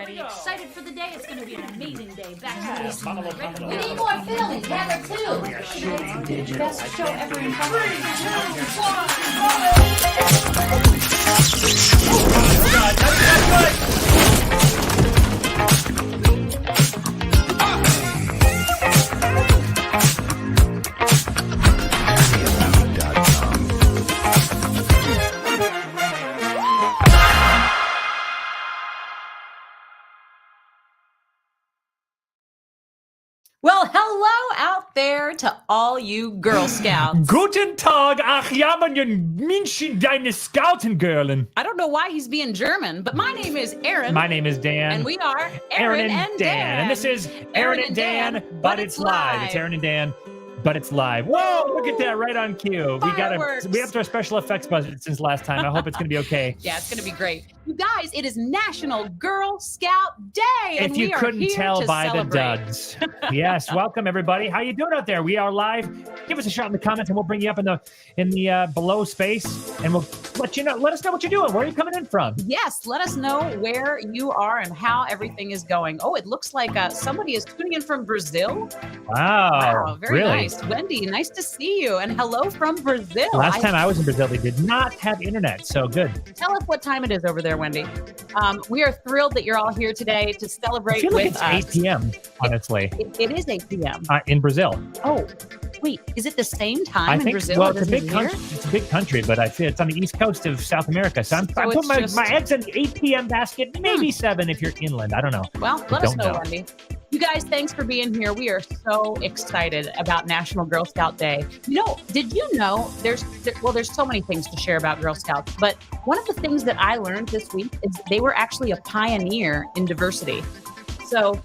already excited for the day. It's going to be an amazing day. Back to this. We need more films. Gather two. Best show ever in history. Well, hello out there to all you Girl Scouts. Guten Tag, ach ja, man, Menschen, deine Scoutengirlen. I don't know why he's being German, but my name is Erinn. My name is Dan. And we are Erinn and Dan. And this is Erinn and Dan, but it's live. It's Erinn and Dan, but it's live. Whoa, look at that, right on cue. We upped our special effects budget since last time. I hope it's going to be okay. Yeah, it's going to be great. You guys, it is National Girl Scout Day. And if you couldn't tell by the duds. Yes, welcome everybody. How you doing out there? We are live. Give us a shout in the comments and we'll bring you up in the below space and we'll let us know what you're doing. Where are you coming in from? Yes, let us know where you are and how everything is going. Oh, it looks like somebody is tuning in from Brazil. Wow, very really? nice. Wendy, nice to see you. And hello from Brazil. Last time I was in Brazil, they did not have internet, so good. Tell us what time it is over there, Wendy. We are thrilled that you're all here today to celebrate I feel like with it's us. 8 p.m., honestly. It is 8 p.m. In Brazil. Oh, wait, is it the same time I in think, Brazil? well, it's a big country. It's a big country, but I feel it's on the east coast of South America. So I'm putting my eggs in the 8 p.m. basket, maybe 7 if you're inland. I don't know. Well, let us know, Wendy. You guys, thanks for being here. We are so excited about National Girl Scout Day. Did you know there's so many things to share about Girl Scouts, but one of the things that I learned this week is they were actually a pioneer in diversity. So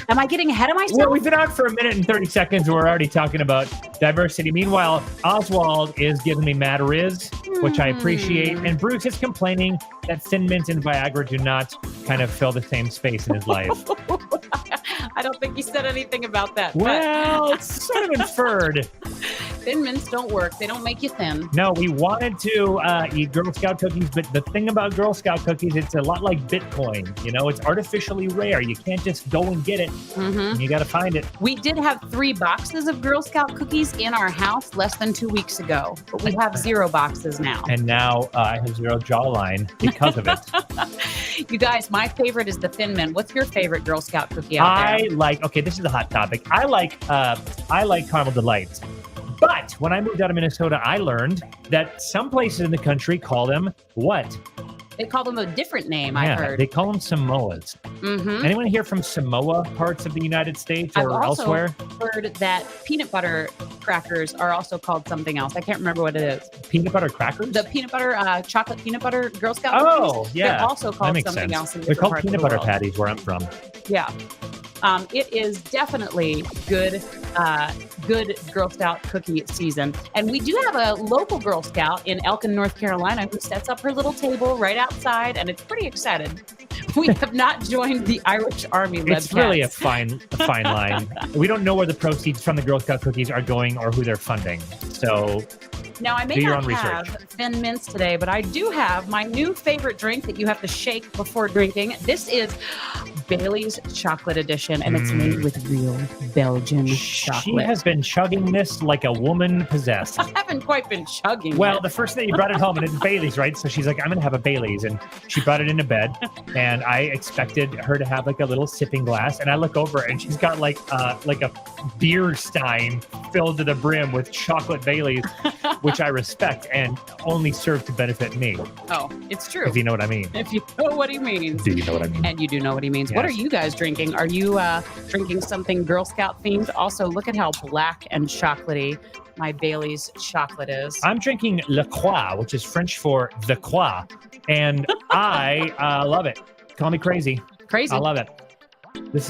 am I getting ahead of myself? Well, we've been on for a minute and 30 seconds and we're already talking about diversity. Meanwhile, Oswald is giving me mad riz, which I appreciate. And Bruce is complaining that Thin Mint and Viagra do not kind of fill the same space in his life. I don't think he said anything about that. Well, it's sort of inferred. Thin Mints don't work. They don't make you thin. No, we wanted to eat Girl Scout cookies, but the thing about Girl Scout cookies, it's a lot like Bitcoin. It's artificially rare. You can't just go and get it. Mm-hmm. You got to find it. We did have 3 boxes of Girl Scout cookies in our house less than 2 weeks ago, but we have 0 boxes now. And now I have 0 jawline because of it. You guys, my favorite is the Thin Mint. What's your favorite Girl Scout cookie out there? Okay, this is a hot topic. I like Caramel Delights. But when I moved out of Minnesota, I learned that some places in the country call them what? They call them a different name, I heard. They call them Samoas. Mm-hmm. Anyone here from Samoa parts of the United States or elsewhere? I've also heard that peanut butter crackers are also called something else. I can't remember what it is. Peanut butter crackers? The peanut butter, chocolate peanut butter Girl Scout cookies. Yeah. They're also called something else in They're called parts peanut of the butter world. patties where I'm from. Yeah. It is definitely good Girl Scout cookie season. And we do have a local Girl Scout in Elkin, North Carolina, who sets up her little table right outside, and it's pretty excited. We have not joined the Irish Army. It's really a fine line. We don't know where the proceeds from the Girl Scout cookies are going or who they're funding. So now, I may not have Thin Mints today, but I do have my new favorite drink that you have to shake before drinking. This is Bailey's Chocolate Edition, and it's made with real Belgian chocolate. She has been chugging this like a woman possessed. I haven't quite been chugging Well, the first day you brought it home, and it's Bailey's, right? So she's like, I'm going to have a Bailey's. And she brought it into bed, and I expected her to have like a little sipping glass. And I look over, and she's got like a beer stein filled to the brim with chocolate Bailey's, which I respect and only serve to benefit me. Oh, it's true. If you know what I mean. If you know what he means. Do you know what I mean? And you do know what he means. Yes. What are you guys drinking? Are you drinking something Girl Scout themed? Also, look at how black and chocolatey my Bailey's chocolate is. I'm drinking Le Croix, which is French for the Croix. And I love it. Call me crazy. Crazy. I love it.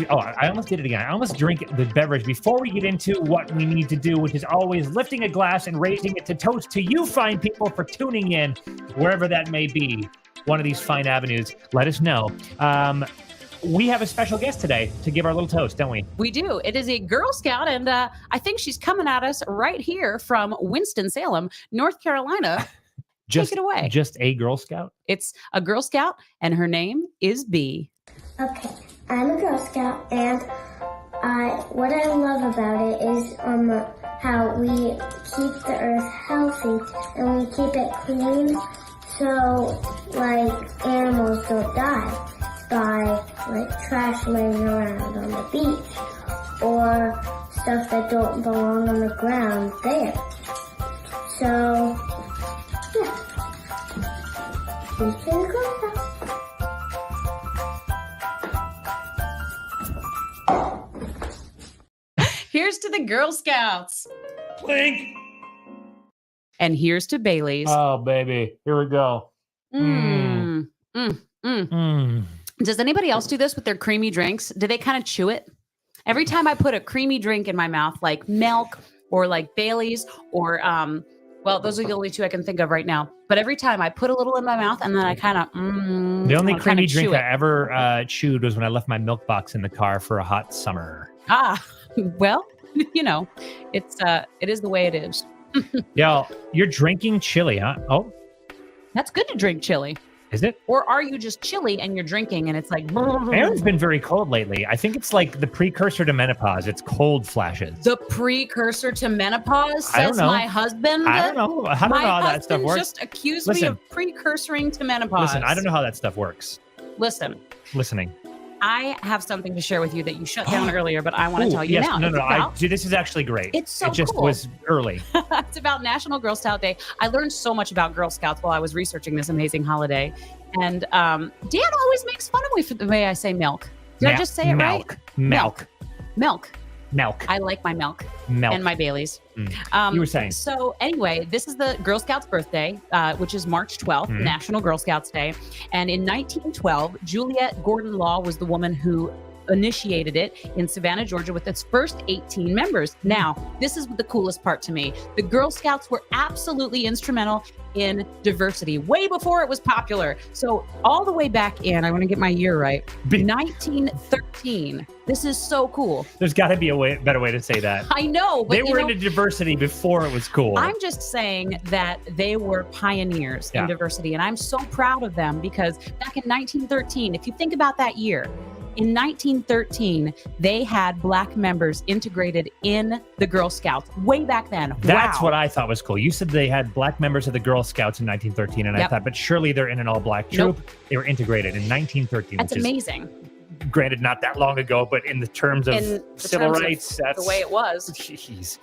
I almost did it again. I almost drink the beverage before we get into what we need to do, which is always lifting a glass and raising it to toast to you fine people for tuning in, wherever that may be. One of these fine avenues. Let us know. We have a special guest today to give our little toast, don't we? We do. It is a Girl Scout, and I think she's coming at us right here from Winston-Salem, North Carolina. Take it away. Just a Girl Scout? It's a Girl Scout, and her name is Bee. Okay, I'm a Girl Scout, and what I love about it is how we keep the earth healthy and we keep it clean, so like animals don't die by like trash laying around on the beach or stuff that don't belong on the ground there. So yeah, we can go now. Here's to the Girl Scouts. Blink. And here's to Bailey's. Oh, baby. Here we go. Does anybody else do this with their creamy drinks? Do they kind of chew it? Every time I put a creamy drink in my mouth, like milk or like Bailey's or, well, those are the only two I can think of right now. But every time I put a little in my mouth and then I kind of, The only creamy drink I ever chewed was when I left my milk box in the car for a hot summer. Ah, well, you know, it is the way it is. Yo, you're drinking chili, huh? Oh, That's good to drink chili. is it? Or are you just chilly and you're drinking and it's like... Erin's been very cold lately. I think it's like the precursor to menopause. It's cold flashes. The precursor to menopause, I don't says know. my husband. I don't know. I don't know how that stuff works. Just accused me of precursoring to menopause. Listen, I don't know how that stuff works. Listening. I have something to share with you that you shut down earlier, but I want to tell you now. No. This is actually great. It's so It just cool. was early. It's about National Girl Scout Day. I learned so much about Girl Scouts while I was researching this amazing holiday. And Dan always makes fun of me for the way I say milk. Did I just say it right? Milk. I like my milk. And my Baileys. You were saying. So anyway, this is the Girl Scouts birthday, which is March 12th, National Girl Scouts Day. And in 1912, Juliet Gordon Law was the woman who initiated it in Savannah, Georgia, with its first 18 members. Now, this is the coolest part to me. The Girl Scouts were absolutely instrumental in diversity way before it was popular. So all the way back in, I want to get my year right, 1913. This is so cool. There's got to be a better way to say that. I know, but they were into diversity before it was cool. I'm just saying that they were pioneers in diversity, and I'm so proud of them because back in 1913, if you think about that year, in 1913, they had Black members integrated in the Girl Scouts way back then. That's what I thought was cool. You said they had Black members of the Girl Scouts in 1913, and I thought, but surely they're in an all-Black troop. Nope. They were integrated in 1913. That's amazing. Granted, not that long ago, but in the terms of civil rights, that's the way it was,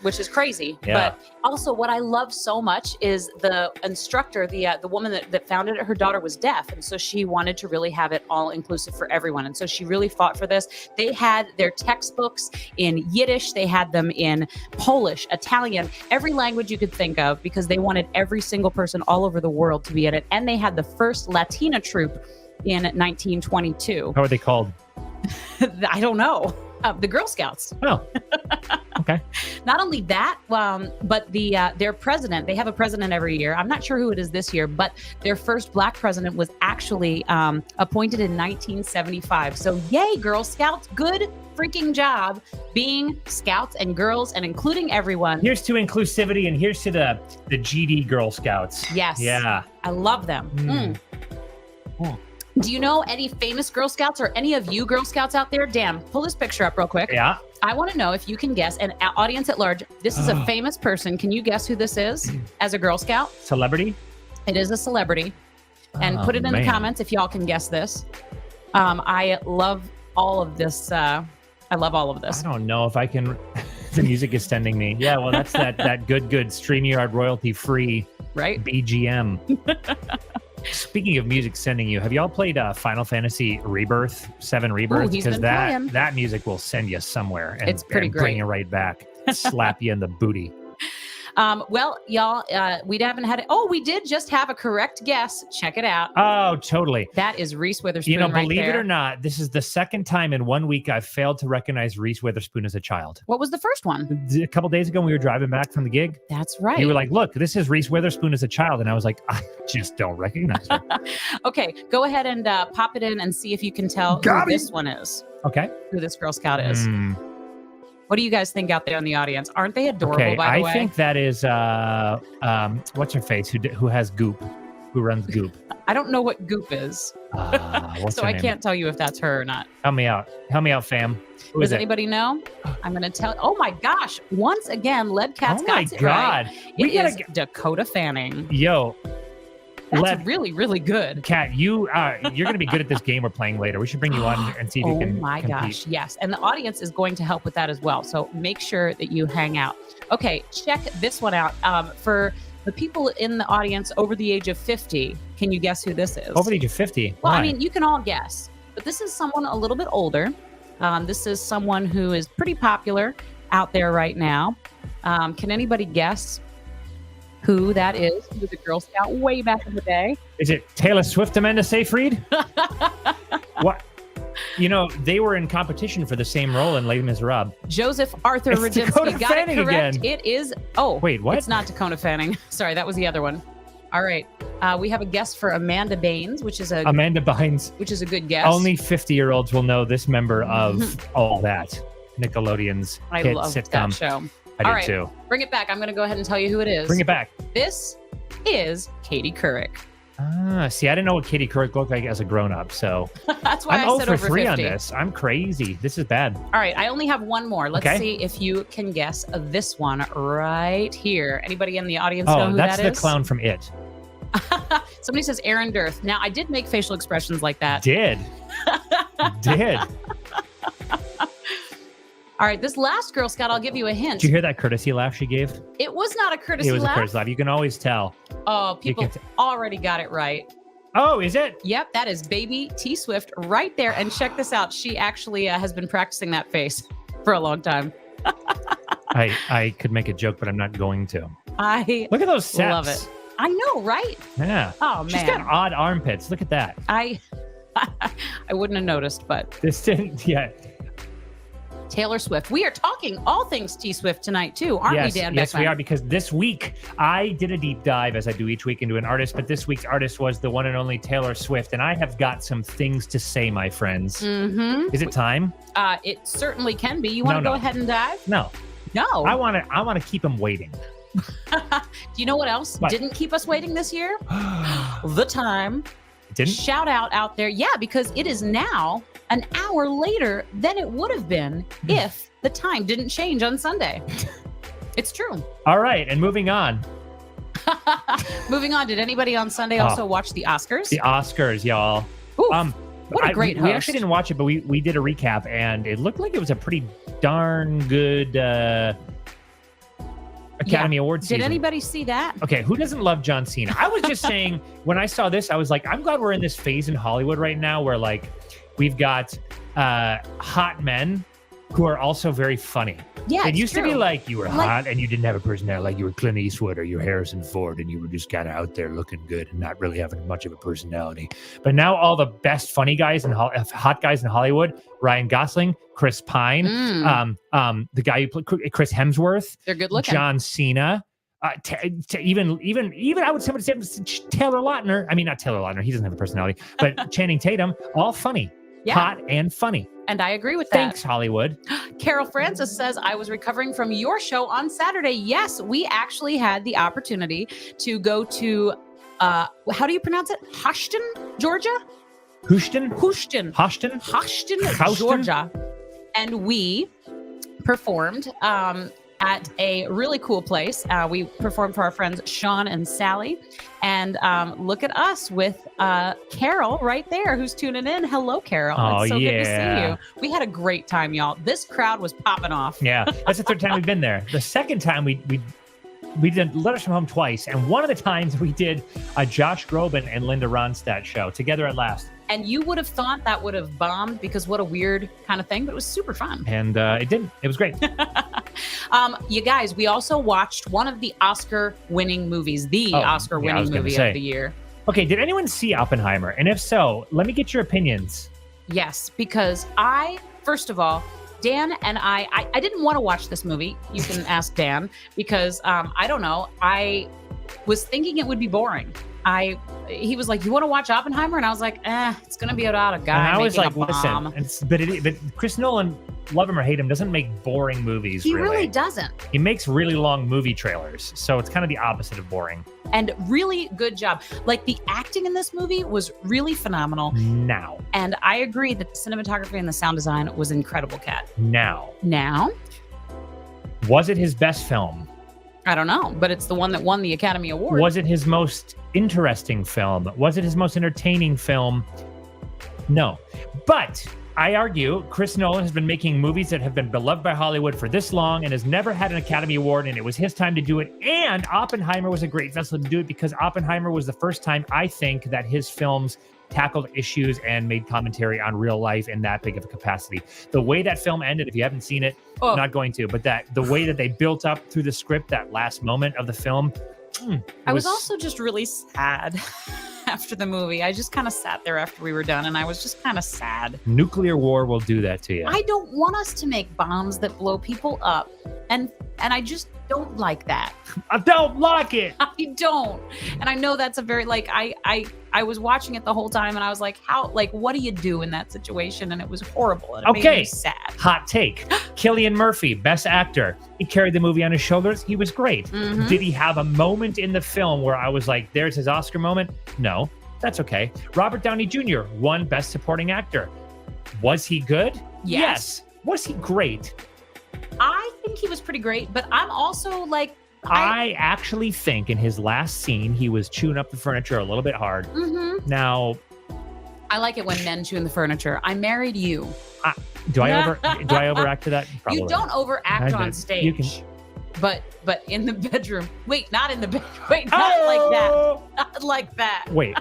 which is crazy. Yeah. But also, what I love so much is the instructor, the woman that founded it. Her daughter was deaf, and so she wanted to really have it all inclusive for everyone. And so she really fought for this. They had their textbooks in Yiddish, they had them in Polish, Italian, every language you could think of, because they wanted every single person all over the world to be in it. And they had the first Latina troop in 1922. How are they called? I don't know. The Girl Scouts. Oh, okay. Not only that, but their president, they have a president every year. I'm not sure who it is this year, but their first Black president was actually appointed in 1975. So yay, Girl Scouts. Good freaking job being Scouts and girls and including everyone. Here's to inclusivity, and here's to the GD Girl Scouts. Yes. Yeah. I love them. Do you know any famous Girl Scouts or any of you Girl Scouts out there? Dan, pull this picture up real quick. Yeah. I want to know if you can guess, and audience at large, this is a famous person. Can you guess who this is as a Girl Scout? Celebrity? It is a celebrity. And put it in the comments if y'all can guess this. I love all of this. I love all of this. I don't know if I can. The music is sending me. Yeah, well, that's that good StreamYard royalty-free BGM. Speaking of music sending you, have y'all played Final Fantasy Rebirth, 7 Rebirth? Because that music will send you somewhere. And, it's pretty great. Bring you right back. Slap you in the booty. Well, y'all, we haven't had it. Oh, we did just have a correct guess. Check it out. Oh, totally. That is Reese Witherspoon. You know, believe it or not, this is the second time in 1 week I've failed to recognize Reese Witherspoon as a child. What was the first one? A couple days ago when we were driving back from the gig. That's right. You were like, look, this is Reese Witherspoon as a child. And I was like, I just don't recognize her. Okay, go ahead and pop it in and see if you can tell who this one is. Okay. Who this Girl Scout is. What do you guys think out there in the audience? Aren't they adorable, by the way? I think that is, what's her face, who has Goop, who runs Goop. I don't know what Goop is. What's So her I name? can't tell you if that's her or not. Help me out. Help me out, fam. Who Does is it? anybody know? I'm going to tell. Oh my gosh. Once again, Lebcat's Oh my got it God. right. We It gotta is Dakota Fanning. Yo, That's really, really good. Kat, you're going to be good at this game we're playing later. We should bring you on and see if you can Oh my compete. gosh. Yes. And the audience is going to help with that as well. So make sure that you hang out. Okay. Check this one out. For the people in the audience over the age of 50, can you guess who this is? Over the age of 50? Well, Why? I mean, you can all guess, but this is someone a little bit older. This is someone who is pretty popular out there right now. Can anybody guess who that is? Who was a Girl Scout way back in the day? Is it Taylor Swift, Amanda Seyfried? What? You know, they were in competition for the same role in Les Miserables. Joseph Arthur It's Radzinsky. Dakota Got Fanning it correct. again. It is. Oh, Wait, what? It's not Dakota Fanning. Sorry, that was the other one. All right. We have a guess for Amanda Baines, which is a Amanda Bynes. good guess. Only 50-year-olds will know this member of All That, Nickelodeon's I hit love sitcom. that show. I All did right. too. Bring it back. I'm going to go ahead and tell you who it is. Bring it back. This is Katie Couric. See, I didn't know what Katie Couric looked like as a grown-up, so That's why I'm I 0 said for over 3 50. on this. I'm crazy. This is bad. All right, I only have one more. Let's Okay. see if you can guess this one right here. Anybody in the audience know Oh, who that's that the is? clown from It. Somebody says Erinn Dirth. Now, I did make facial expressions like that. Did. Did. All right, this last Girl Scout, I'll give you a hint. Did you hear that courtesy laugh she gave? It was not a courtesy It was laugh. a courtesy laugh. You can always tell. Oh, people can already got it right. Oh, is it? Yep, that is baby T Swift right there. And check this out. She actually has been practicing that face for a long time. I could make a joke, but I'm not going to. I Look at those sets. love it. I know, right? Yeah. Oh, man. She's got odd armpits. Look at that. I wouldn't have noticed, but This didn't. Yeah. Taylor Swift. We are talking all things T Swift tonight too, aren't Yes, we, Dan? yes, we Beckman? are, because this week I did a deep dive, as I do each week, into an artist, but this week's artist was the one and only Taylor Swift, and I have got some things to say, my friends. Mm-hmm. Is it time? It certainly can be. You want to No. go ahead and dive? No. No. I want to keep him waiting. Do you know what else What? didn't keep us waiting this year? The time. Didn't? Shout out there. Yeah, because it is now an hour later than it would have been if the time didn't change on Sunday. It's true. All right, and moving on. Moving on. Did anybody on Sunday also watch the Oscars? The Oscars, y'all. Ooh, what a great we host. actually didn't watch it, but we did a recap, and it looked like it was a pretty darn good Academy Awards season. Did anybody see that? Okay, who doesn't love John Cena? I was just saying, when I saw this, I was like, I'm glad we're in this phase in Hollywood right now where, like, we've got hot men who are also very funny. Yeah, It it's used to be true. like you were Like- hot and you didn't have a personality, like you were Clint Eastwood or you were Harrison Ford and you were just kind of out there looking good and not really having much of a personality. But now all the best funny guys and hot guys in Hollywood, Ryan Gosling, Chris Pine, the guy who played Chris Hemsworth, They're good looking. John Cena, even I would say Taylor Lautner. I mean, not Taylor Lautner, he doesn't have a personality, but Channing Tatum, all funny, hot and funny. And I agree with that. Thanks, Hollywood. Carol Francis says, I was recovering from your show on Saturday. Yes, we actually had the opportunity to go to, how do you pronounce it? Houston, Georgia? Houston, Houston, Georgia. And we performed at a really cool place. We performed for our friends Sean and Sally. And look at us with Carol right there who's tuning in. Hello, Carol. Oh, it's so good to yeah. see you. We had a great time, y'all. This crowd was popping off. Yeah, that's the third time we've been there. The second time we did Letters from Home twice, and one of the times we did a Josh Groban and Linda Ronstadt show together at last. And you would have thought that would have bombed because what a weird kind of thing, but it was super fun. And it didn't. It was great. You guys, we also watched one of the Oscar-winning movies, I was Oscar-winning gonna movie say. of the year. Okay, did anyone see Oppenheimer? And if so, let me get your opinions. Yes, because first of all, Dan and I didn't want to watch this movie. You can ask Dan because I don't know. I was thinking it would be boring. He was like, "You want to watch Oppenheimer?" And I was like, it's gonna be about a guy And I was making like, a bomb." listen, but Chris Nolan, love him or hate him, doesn't make boring movies. He really doesn't. He makes really long movie trailers, so it's kind of the opposite of boring. And really good job. Like the acting in this movie was really phenomenal. Now. And I agree that the cinematography and the sound design was incredible, Kat. Now. Was it his best film? I don't know, but it's the one that won the Academy Award. Was it his most interesting film? Was it his most entertaining film? No. But I argue Chris Nolan has been making movies that have been beloved by Hollywood for this long and has never had an Academy Award, and it was his time to do it. And Oppenheimer was a great vessel to do it because Oppenheimer was the first time, I think, that his films tackled issues and made commentary on real life in that big of a capacity. The way that film ended, if you haven't seen it, I'm not going to, but the way that they built up through the script, that last moment of the film. I was also just really sad after the movie. I just kind of sat there after we were done, and I was just kind of sad. Nuclear war will do that to you. I don't want us to make bombs that blow people up, and I just don't like that. I don't like it. I don't. And I know that's a very, like, I was watching it the whole time, and I was like, what do you do in that situation? And it was horrible. And it made me sad. Hot take. Cillian Murphy, best actor. He carried the movie on his shoulders. He was great. Mm-hmm. Did he have a moment in the film where I was like, there's his Oscar moment? No, that's okay. Robert Downey Jr. won Best Supporting Actor. Was he good? Yes. Was he great? I think he was pretty great, but I'm also like, I actually think in his last scene, he was chewing up the furniture a little bit hard. Mm-hmm. Now, I like it when men chew in the furniture. I married you. Do I overact to that? Probably. You don't overact on stage. You can. But in the bedroom. Wait, not in the bedroom. Wait, not like that. Not like that. Wait.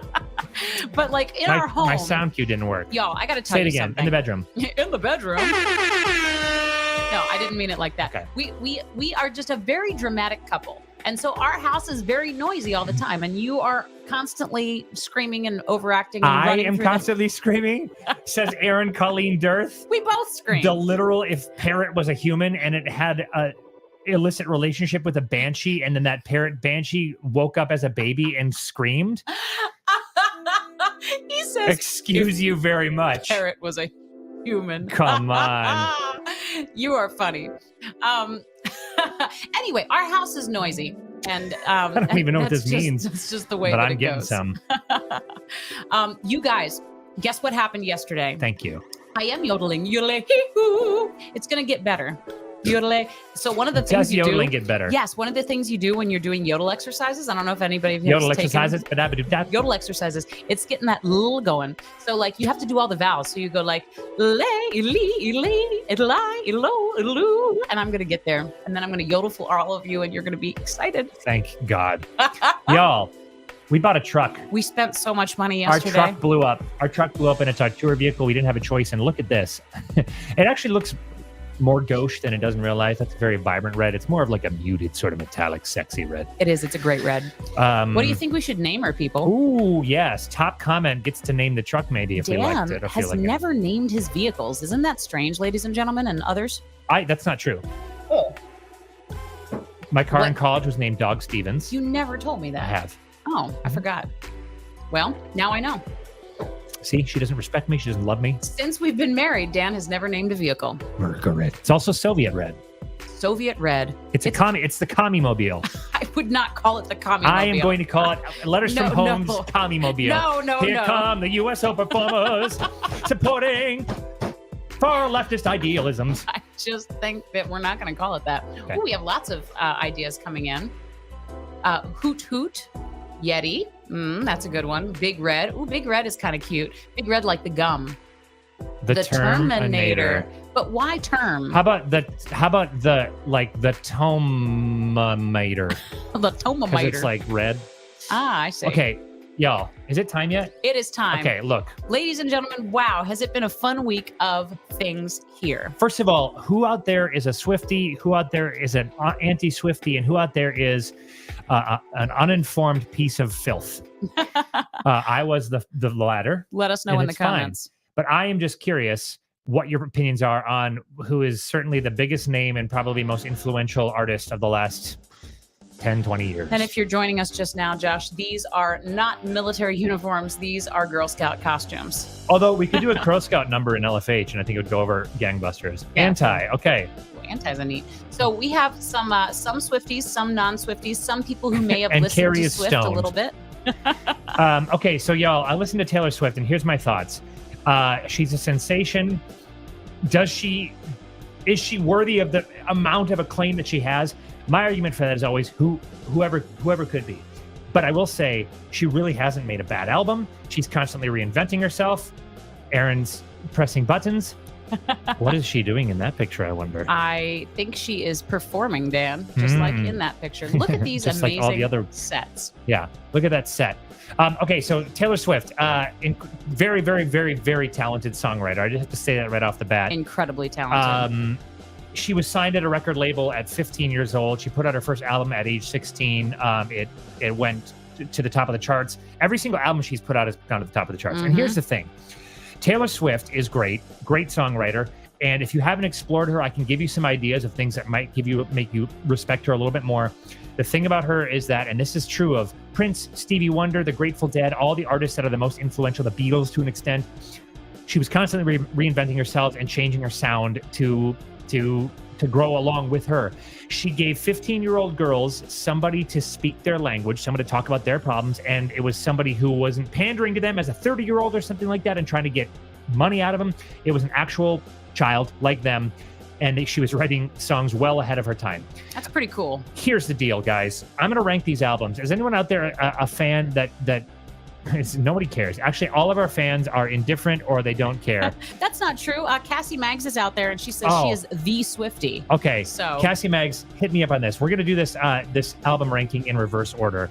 But like in our home. My sound cue didn't work. Y'all, I got to tell you something. Say it again. In the bedroom. In the bedroom. No, I didn't mean it like that. Okay. We are just a very dramatic couple. And so our house is very noisy all the time. And you are constantly screaming and overacting. And I am constantly screaming, says Erinn Colleen Dirth. We both scream. The literal, if parrot was a human and it had a illicit relationship with a banshee, and then that parrot banshee woke up as a baby and screamed. He says, excuse you very much. Parrot was a human. Come on. You are funny. Anyway, our house is noisy. And I don't even know what this means. It's just the way but that I'm it getting goes. some. You guys, guess what happened yesterday? Thank you. I am yodeling. Yodeling. It's going to get better. Yodeling. So one of the things you do. Does yodeling get better? Yes. One of the things you do when you're doing yodel exercises. I don't know if anybody has yodel taken exercises. Yodel exercises. It's getting that l going. So like you have to do all the vowels. So you go like lay, lee, lee, lie, ilo, ilu, and I'm gonna get there, and then I'm gonna yodel for all of you, and you're gonna be excited. Thank God, y'all. We bought a truck. We spent so much money yesterday. Our truck blew up. And it's our tour vehicle. We didn't have a choice. And look at this. It actually looks more gauche than it does in real life. That's a very vibrant red. It's more of like a muted sort of metallic, sexy red. It is. It's a great red. What do you think we should name our people? Ooh, yes. Top comment gets to name the truck maybe if we liked it. Dan has never named his vehicles. Isn't that strange, ladies and gentlemen, and others? That's not true. Oh. My car in college was named Dog Stevens. You never told me that. I have. Oh, I forgot. Well, now I know. See, she doesn't respect me. She doesn't love me. Since we've been married, Dan has never named a vehicle. Merca red. It's also Soviet red. Soviet red. It's the commie-mobile. I would not call it the commie-mobile. I am going to call it Letters from Home's commie-mobile. No. Here come the USO performers supporting far leftist idealisms. I just think that we're not going to call it that. Okay. Ooh, we have lots of ideas coming in. Hoot Hoot. Yeti. That's a good one. Big Red. Ooh, Big Red is kind of cute. Big Red like the gum. The Terminator. But why term? How about the tomator? The Because tomameter. it's like red. I see. Okay, y'all, is it time yet? It is time. Okay, look. Ladies and gentlemen, wow, has it been a fun week of things here? First of all, who out there is a Swiftie? Who out there is an anti-Swiftie? And who out there is an uninformed piece of filth? I was the latter. Let us know in the comments. Fine. But I am just curious what your opinions are on who is certainly the biggest name and probably most influential artist of the last 10, 20 years. And if you're joining us just now, Josh, these are not military uniforms. These are Girl Scout costumes. Although we could do a Girl Scout number in LFH, and I think it would go over gangbusters. Yeah. Okay. Antis are neat. So we have some Swifties, some non-Swifties, some people who may have And listened Carrie to is Swift a stoned. little bit. Okay, so y'all, I listened to Taylor Swift, and here's my thoughts. She's a sensation. Is she worthy of the amount of acclaim that she has? My argument for that is always whoever could be. But I will say she really hasn't made a bad album. She's constantly reinventing herself. Erinn's pressing buttons. What is she doing in that picture, I wonder? I think she is performing, Dan, just like in that picture. Look at these Just amazing like all the other sets. Yeah, look at that set. Okay, so Taylor Swift, very, very, very, very talented songwriter. I just have to say that right off the bat. Incredibly talented. She was signed at a record label at 15 years old. She put out her first album at age 16. It went to the top of the charts. Every single album she's put out has gone to the top of the charts. And here's the thing. Taylor Swift is great songwriter. And if you haven't explored her, I can give you some ideas of things that might make you respect her a little bit more. The thing about her is that, and this is true of Prince, Stevie Wonder, the Grateful Dead, all the artists that are the most influential, the Beatles to an extent, she was constantly reinventing herself and changing her sound to grow along with her. She gave 15-year-old girls somebody to speak their language, somebody to talk about their problems, and it was somebody who wasn't pandering to them as a 30-year-old or something like that and trying to get money out of them. It was an actual child like them, and she was writing songs well ahead of her time. That's pretty cool. Here's the deal, guys. I'm going to rank these albums. Is anyone out there a fan that nobody cares? Actually, all of our fans are indifferent or they don't care. That's not true. Cassie Maggs is out there, and she says she is the Swiftie. Okay, so Cassie Maggs, hit me up on this. We're going to do this this album ranking in reverse order.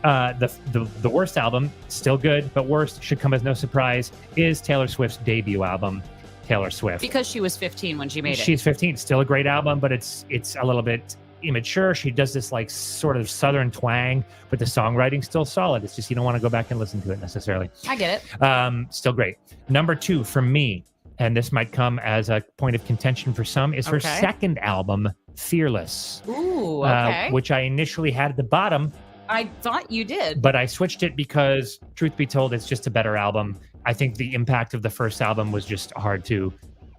The worst album, still good, but worst, should come as no surprise, is Taylor Swift's debut album, Taylor Swift. Because she was 15 when she made it. She's 15. Still a great album, but it's a little bit immature. She does this like sort of southern twang, but the songwriting's still solid. It's just you don't want to go back and listen to it necessarily. I get it. Still great. Number 2 for me, and this might come as a point of contention for some, is her second album, Fearless. Ooh, okay. Which I initially had at the bottom. I thought you did. But I switched it because, truth be told, it's just a better album. I think the impact of the first album was just hard to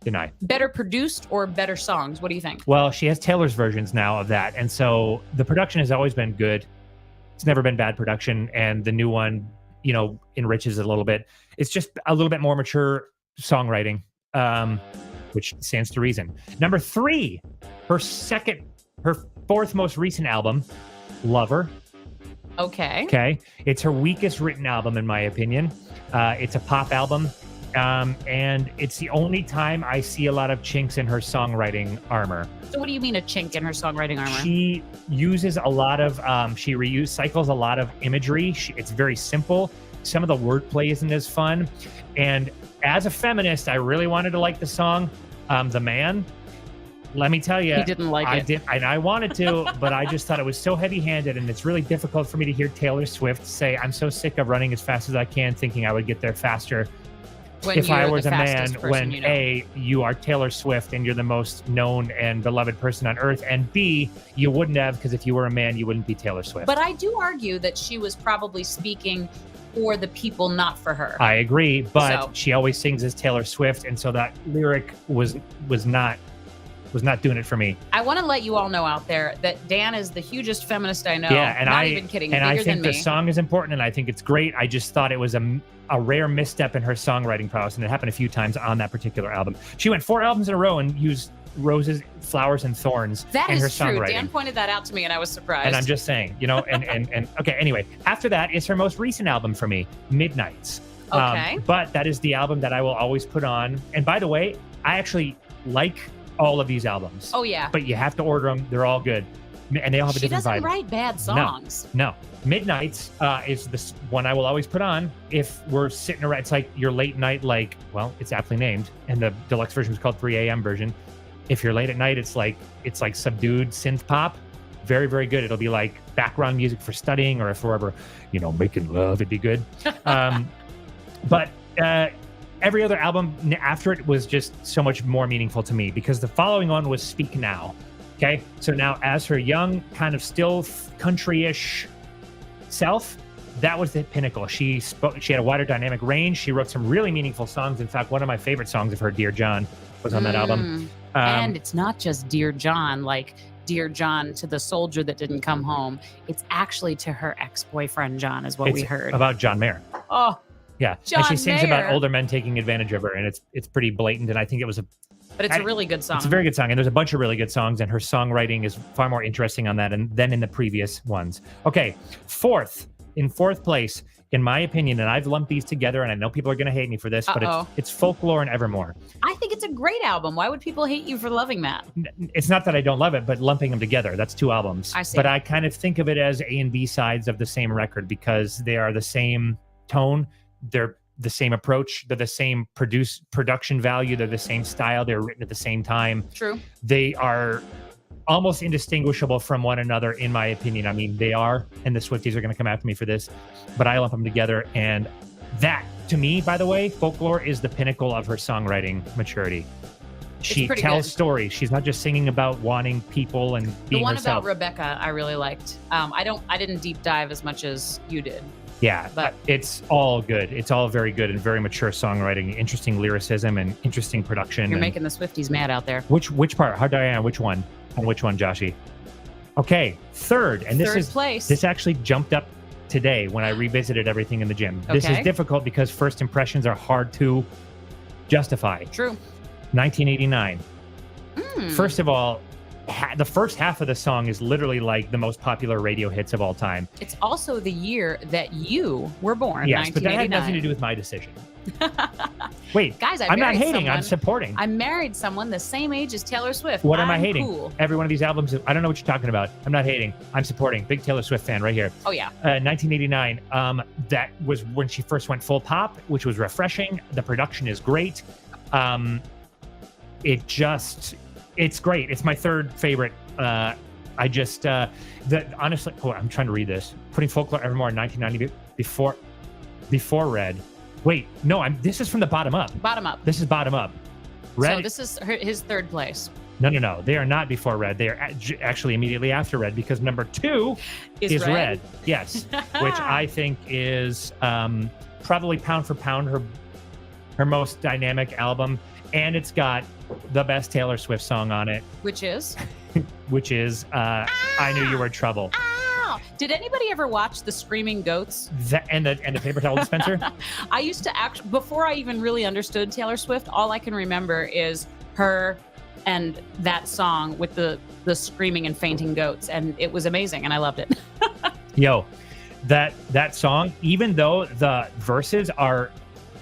deny. Better produced or better songs? What do you think? Well, she has Taylor's versions now of that. And so the production has always been good. It's never been bad production. And the new one, enriches it a little bit. It's just a little bit more mature songwriting, which stands to reason. Number 3, her fourth most recent album, Lover. Okay. It's her weakest written album, in my opinion. It's a pop album. And it's the only time I see a lot of chinks in her songwriting armor. So what do you mean a chink in her songwriting armor? She uses a lot of, she cycles a lot of imagery. It's very simple. Some of the wordplay isn't as fun. And as a feminist, I really wanted to like the song, The Man. Let me tell you, he didn't like it. And I wanted to, but I just thought it was so heavy-handed, and it's really difficult for me to hear Taylor Swift say, I'm so sick of running as fast as I can, thinking I would get there faster. If I was a man, when A, you are Taylor Swift and you're the most known and beloved person on earth, and B, you wouldn't have, because if you were a man, you wouldn't be Taylor Swift. But I do argue that she was probably speaking for the people, not for her. I agree, but she always sings as Taylor Swift, and so that lyric was not doing it for me. I want to let you all know out there that Dan is the hugest feminist I know. Yeah, and not even kidding. And bigger I think than the song is important, and I think it's great. I just thought it was a rare misstep in her songwriting prowess, and it happened a few times on that particular album. She went 4 albums in a row and used roses, flowers, and thorns in her songwriting. True. Dan pointed that out to me, and I was surprised. And I'm just saying, and okay. Anyway, after that is her most recent album for me, Midnights. Okay. But that is the album that I will always put on. And by the way, I actually like all of these albums. Oh yeah. But you have to order them. They're all good. And they all have a different vibe. She doesn't write bad songs. No. Midnights is this one I will always put on if we're sitting around. It's like your late night, it's aptly named. And the deluxe version was called 3 a.m. version. If you're late at night, it's like subdued synth pop. Very, very good. It'll be like background music for studying, or if we're ever, making love, it'd be good. But every other album after it was just so much more meaningful to me, because the following one was Speak Now. Okay. So now, as her young, kind of still country-ish self, that was the pinnacle. She had a wider dynamic range. She wrote some really meaningful songs. In fact, one of my favorite songs of her, Dear John, was on that album. And it's not just Dear John, like Dear John to the soldier that didn't come home. It's actually to her ex-boyfriend, John, is what we heard. About John Mayer. Oh, yeah. John and she sings Mayer. about older men taking advantage of her, and it's pretty blatant, and I think it was but it's a really good song. It's a very good song, and there's a bunch of really good songs, and her songwriting is far more interesting on that than in the previous ones. Okay, in fourth place, in my opinion, and I've lumped these together, and I know people are going to hate me for this, but it's Folklore and Evermore. I think it's a great album. Why would people hate you for loving that? It's not that I don't love it, but lumping them together, that's two albums. I see. But I kind of think of it as A and B sides of the same record because they are the same tone. They're the same approach. They're the same production value. They're the same style. They're written at the same time. True. They are almost indistinguishable from one another, in my opinion. I mean, they are, and the Swifties are going to come after me for this, but I lump them together. And that, to me, by the way, Folklore is the pinnacle of her songwriting maturity. She tells stories. She's not just singing about wanting people and being herself. The one about Rebecca, I really liked. I didn't deep dive as much as you did. Yeah, but it's all good. It's all very good and very mature songwriting, interesting lyricism, and interesting production. You're making the Swifties mad out there. Which part? How Diana? Which one? On which one, Joshy? Okay, third, and third place. This actually jumped up today when I revisited everything in the gym. Okay. This is difficult because first impressions are hard to justify. True. 1989. First of all, the first half of the song is literally like the most popular radio hits of all time. It's also the year that you were born. Yes, but that had 1989. nothing to do with my decision. Wait, guys, I'm not hating. I'm supporting. I married someone the same age as Taylor Swift. What am I hating? Cool. Every one of these albums, I don't know what you're talking about. I'm not hating. I'm supporting. Big Taylor Swift fan right here. Oh, yeah. 1989. That was when she first went full pop, which was refreshing. The production is great. It's great. It's my third favorite. Honestly, I'm trying to read this. Putting Folklore Evermore in 1990 before Red. Wait, no, this is from the bottom up. Bottom up. This is bottom up. Red. So this is his third place. No. They are not before Red. They are actually immediately after Red because number 2 is Red. Yes, which I think is probably pound for pound her most dynamic album, and it's got the best Taylor Swift song on it, which is I Knew You Were Trouble. Did anybody ever watch the Screaming Goats? And the paper towel dispenser? I used to before I even really understood Taylor Swift, all I can remember is her and that song with the screaming and fainting goats, and it was amazing, and I loved it. Yo, that song, even though the verses are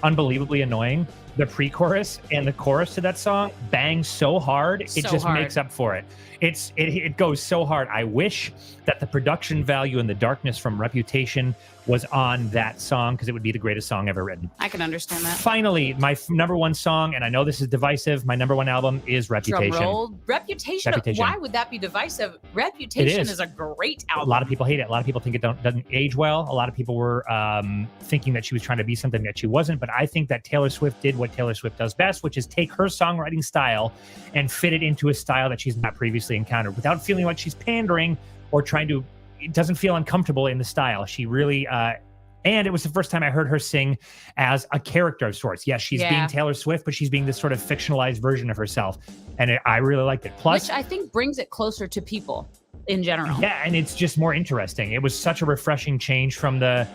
unbelievably annoying, the pre-chorus and the chorus to that song bang so hard, it just makes up for it. It goes so hard. I wish that the production value and the darkness from Reputation was on that song because it would be the greatest song ever written. I can understand that. Finally, my number one song, and I know this is divisive, my number one album is Reputation. Drum roll. Reputation. Why would that be divisive? Reputation is a great album. A lot of people hate it. A lot of people think it doesn't age well. A lot of people were thinking that she was trying to be something that she wasn't. But I think that Taylor Swift did what Taylor Swift does best, which is take her songwriting style and fit it into a style that she's not previously encountered without feeling like she's pandering or it doesn't feel uncomfortable in the style. She really, and it was the first time I heard her sing as a character of sorts. Yes, she's being Taylor Swift, but she's being this sort of fictionalized version of herself. And I really liked it. Plus, which I think brings it closer to people in general. Yeah, and it's just more interesting. It was such a refreshing change from her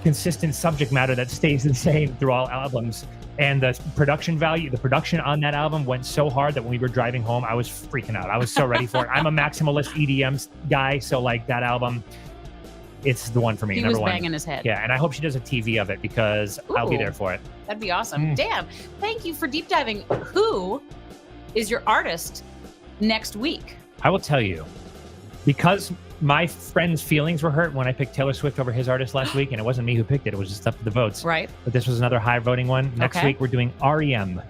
consistent subject matter that stays the same through all albums. And the production on that album went so hard that when we were driving home, I was freaking out. I was so ready for it. I'm a maximalist EDM guy, so like that album, it's the one for me. He number was one. banging his head. Yeah, and I hope she does a TV of it because I'll be there for it. That'd be awesome. Dan, thank you for deep diving. Who is your artist next week? I will tell you, because my friend's feelings were hurt when I picked Taylor Swift over his artist last week, and it wasn't me who picked it. It was just up to the votes. Right. But this was another high voting one. Next week, we're doing REM.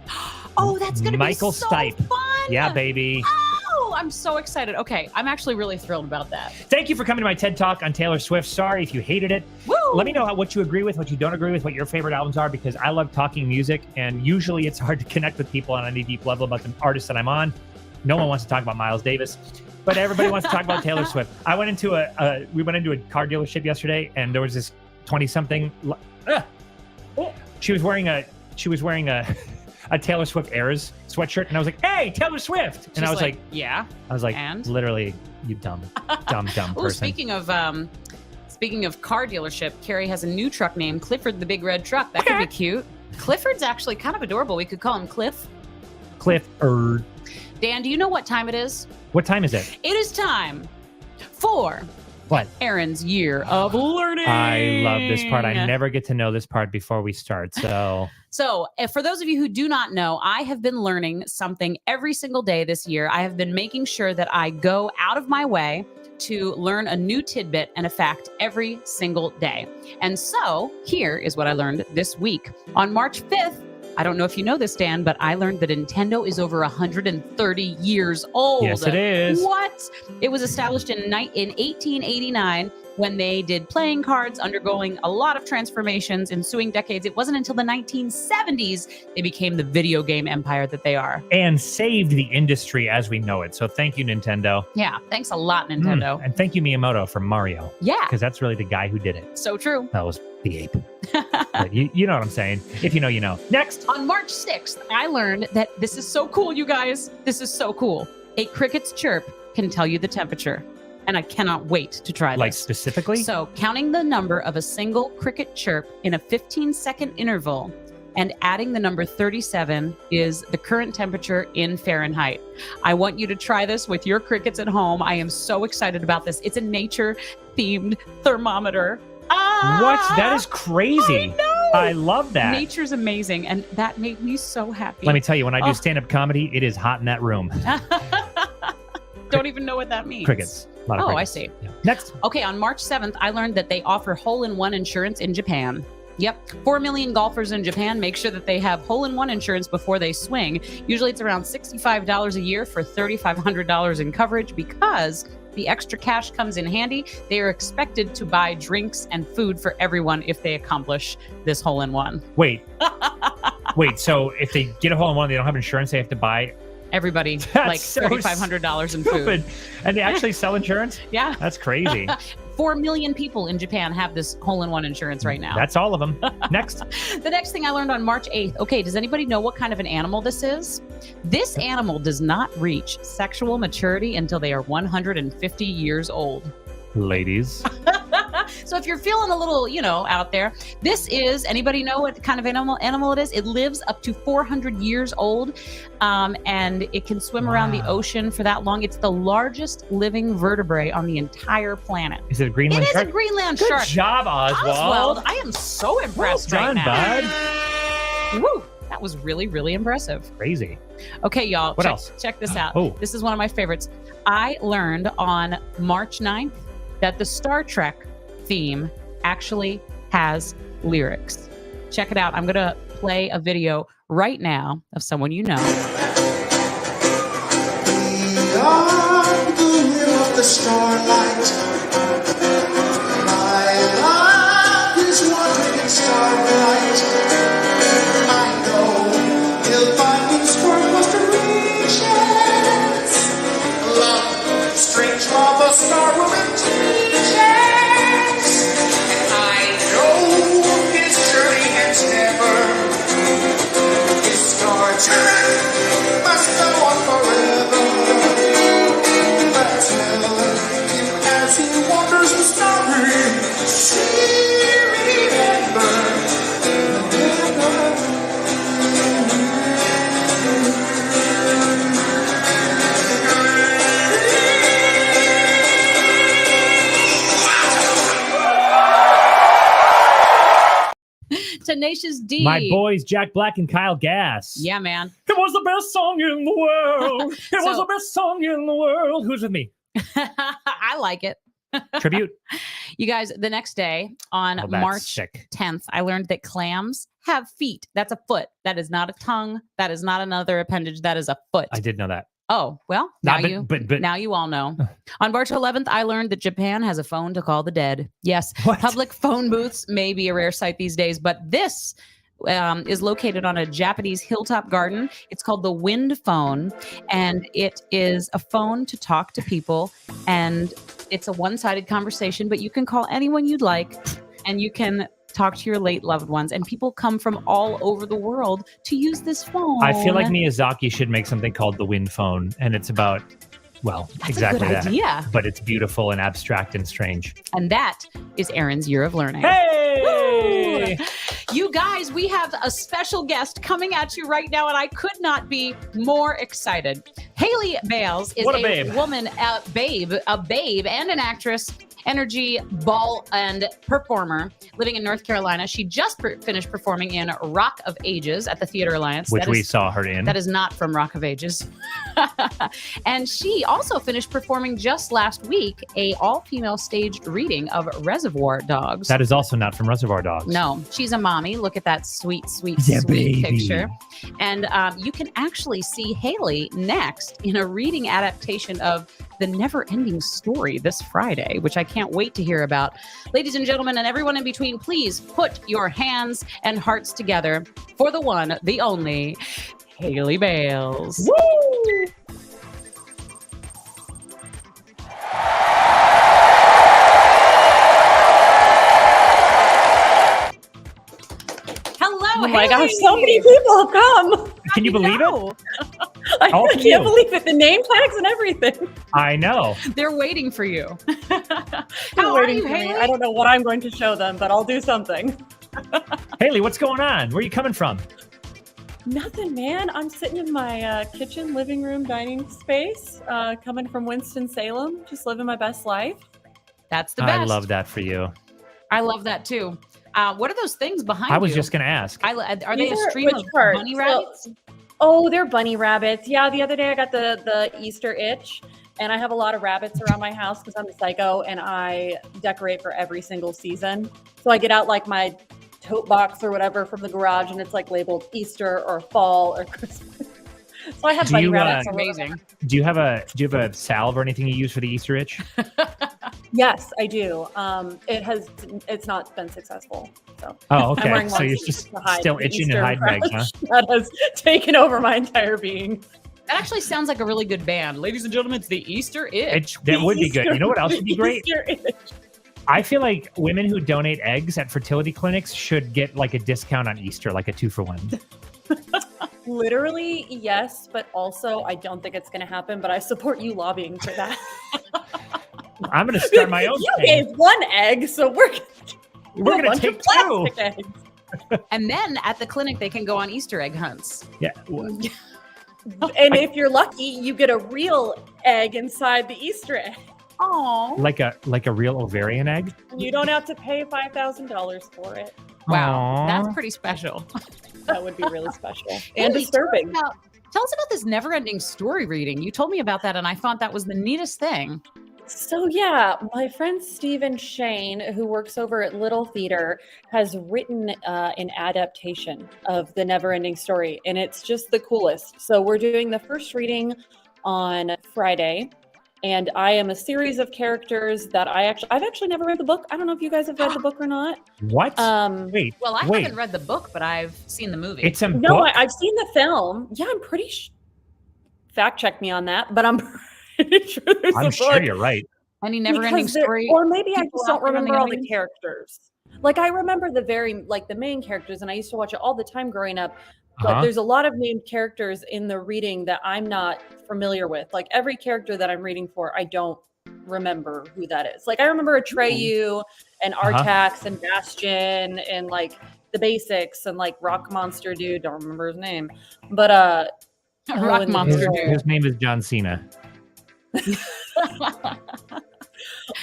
Oh, that's going to be so Stipe. fun. Yeah, baby. Oh, I'm so excited. Okay, I'm actually really thrilled about that. Thank you for coming to my TED Talk on Taylor Swift. Sorry if you hated it. Woo! Let me know what you agree with, what you don't agree with, what your favorite albums are, because I love talking music, and usually it's hard to connect with people on any deep level about the artist that I'm on. No one wants to talk about Miles Davis, but everybody wants to talk about Taylor Swift. We went into a car dealership yesterday, and there was this 20-something. She was wearing a a Taylor Swift Airs sweatshirt, and I was like, "Hey, Taylor Swift!" And She's I was like, "Yeah." I was like, And? literally, you dumb Oh, person. speaking of car dealership, Carrie has a new truck named Clifford the Big Red Truck. That could be cute. Clifford's actually kind of adorable. We could call him Cliff. Clifford. Dan, do you know what time it is? What time is it? It is time for What? Erin's Year of Learning. I love this part. I never get to know this part before we start. So, for those of you who do not know, I have been learning something every single day this year. I have been making sure that I go out of my way to learn a new tidbit and a fact every single day. And so, here is what I learned this week. On March 5th, I don't know if you know this, Dan, but I learned that Nintendo is over 130 years old. Yes, it is. What? It was established in 1889 when they did playing cards, undergoing a lot of transformations, ensuing decades. It wasn't until the 1970s they became the video game empire that they are. And saved the industry as we know it. So thank you, Nintendo. Yeah, thanks a lot, Nintendo. And thank you, Miyamoto, for Mario. Yeah. Because that's really the guy who did it. So true. That was the ape. But you know what I'm saying. If you know, you know. Next. On March 6th, I learned that this is so cool, you guys. This is so cool. A cricket's chirp can tell you the temperature. And I cannot wait to try this. Like specifically? So counting the number of a single cricket chirp in a 15-second interval and adding the number 37 is the current temperature in Fahrenheit. I want you to try this with your crickets at home. I am so excited about this. It's a nature-themed thermometer. What? That is crazy. I know. I love that. Nature's amazing, and that made me so happy. Let me tell you, when I do stand-up comedy, it is hot in that room. Don't even know what that means. Crickets. A lot of crickets. I see. Yeah. Next. Okay, on March 7th, I learned that they offer hole-in-one insurance in Japan. Yep. 4 million golfers in Japan make sure that they have hole-in-one insurance before they swing. Usually it's around $65 a year for $3,500 in coverage because the extra cash comes in handy. They are expected to buy drinks and food for everyone if they accomplish this hole-in-one. Wait. So if they get a hole-in-one, they don't have insurance, they have to buy... Everybody, like so $3,500 in food. Stupid. And they actually sell insurance? Yeah. That's crazy. 4 million people in Japan have this hole-in-one insurance right now. That's all of them. Next. The next thing I learned on March 8th. Okay, does anybody know what kind of an animal this is? This animal does not reach sexual maturity until they are 150 years old. Ladies. So if you're feeling a little, out there, this is, anybody know what kind of animal it is? It lives up to 400 years old, and it can swim around the ocean for that long. It's the largest living vertebrae on the entire planet. Is it a Greenland shark? It is a Greenland Good shark. Good job, Oswald. I am so impressed well done, right now. bud. Woo! That was really, really impressive. Crazy. Okay, y'all. What else? Check this out. Oh. This is one of my favorites. I learned on March 9th that the Star Trek theme actually has lyrics. Check it out. I'm going to play a video right now of someone you know. We are the glimmer of the starlight. My life is wandering in starlight. I know he'll find me squirrel must reaches. Love, strange love, a star will teaches. And I know his journey ends never. His star journey must go on forever. But tell him as he wanders the starry sea, remember. Tenacious D. My boys, Jack Black and Kyle Gass. Yeah, man. It was the best song in the world. It was So- the best song in the world. Who's with me? I like it. Tribute. You guys, the next day on Oh, that's March sick. 10th, I learned that clams have feet. That's a foot. That is not a tongue. That is not another appendage. That is a foot. I did know that. Oh, well, Nah, now but- now you all know. On March 11th, I learned that Japan has a phone to call the dead. Yes, What? public phone booths may be a rare sight these days, but this is located on a Japanese hilltop garden. It's called the Wind Phone, and it is a phone to talk to people, and it's a one-sided conversation, but you can call anyone you'd like, and you can talk to your late loved ones, and people come from all over the world to use this phone. I feel like Miyazaki should make something called the Wind Phone, and it's about, well, That's exactly a good that. idea. But it's beautiful and abstract and strange. And that is Erinn's Year of Learning. Hey! Woo! You guys, we have a special guest coming at you right now, and I could not be more excited. Hayley Bales is What a babe. woman, a babe, and an actress, energy, ball, and performer living in North Carolina. She just finished performing in Rock of Ages at the Theater Alliance. Which we saw her in. That is not from Rock of Ages. And she also finished performing just last week a all-female staged reading of Reservoir Dogs. That is also not from Reservoir Dogs. No, she's a mommy. Look at that sweet, sweet, Yeah, sweet baby. picture. And you can actually see Hayley next in a reading adaptation of The Never-Ending Story this Friday, which I can't wait to hear about. Ladies and gentlemen, and everyone in between, please put your hands and hearts together for the one, the only, Hayley Bales. Woo! Hello, Oh my gosh, Hayley. so many people have come. Can you believe it? I All of you. can't believe it. The name tags and everything. I know. They're waiting for you. They're How are waiting you, for me. Hayley? I don't know what I'm going to show them, but I'll do something. Haley, what's going on? Where are you coming from? Nothing, man. I'm sitting in my kitchen, living room, dining space, coming from Winston-Salem, just living my best life. That's the best. I love that for you. I love that too. What are those things behind I was you? just going to ask. Are they a These are stream witch of cards. bunny So- rabbits? Oh, they're bunny rabbits. Yeah, the other day I got the Easter itch, and I have a lot of rabbits around my house because I'm a psycho and I decorate for every single season. So I get out like my tote box or whatever from the garage, and it's like labeled Easter or fall or Christmas. So I have Do bunny you, rabbits. That's all over. amazing. Do you have a salve or anything you use for the Easter itch? Yes, I do. It's not been successful. So Oh, I'm okay. wearing So one you're just to hide still the itching Easter and hiding eggs, huh? rush that has taken over my entire being. That actually sounds like a really good band. Ladies and gentlemen, it's the Easter Itch. That would be good. You know what else would be great? Easter itch. I feel like women who donate eggs at fertility clinics should get like a discount on Easter, like a 2-for-1. Literally, yes, but also I don't think it's going to happen. But I support you lobbying for that. I'm going to start my own You thing. gave one egg, so we're We're going to take two. eggs. And then at the clinic, they can go on Easter egg hunts. Yeah. And if you're lucky, you get a real egg inside the Easter egg. Oh, Like a real ovarian egg. You don't have to pay $5,000 for it. wow. Aw. That's pretty special. That would be really special and Hayley, disturbing. Tell us about this never-ending story reading. You told me about that, and I thought that was the neatest thing. So yeah, my friend Stephen Shane, who works over at Little Theater, has written an adaptation of The Never-Ending Story, and it's just the coolest. So we're doing the first reading on Friday, and I am a series of characters that I've actually never read the book. I don't know if you guys have read the book or not. What? Wait. Well, I wait. haven't read the book, but I've seen the movie. It's a No, book. I've seen the film. Yeah, I'm pretty fact check me on that, but I'm pretty sure there's I'm a sure book. you're right. Any never-ending Because there- story. or maybe I people just out don't there on the remember all the internet? characters. Like I remember the main characters, and I used to watch it all the time growing up. But Uh-huh. there's a lot of named characters in the reading that I'm not familiar with. Like every character that I'm reading for, I don't remember who that is. Like I remember Atreyu and Artax and Bastion and like the basics and like Rock Monster dude. Don't remember his name, but Rock and Monster His, dude. his name is John Cena.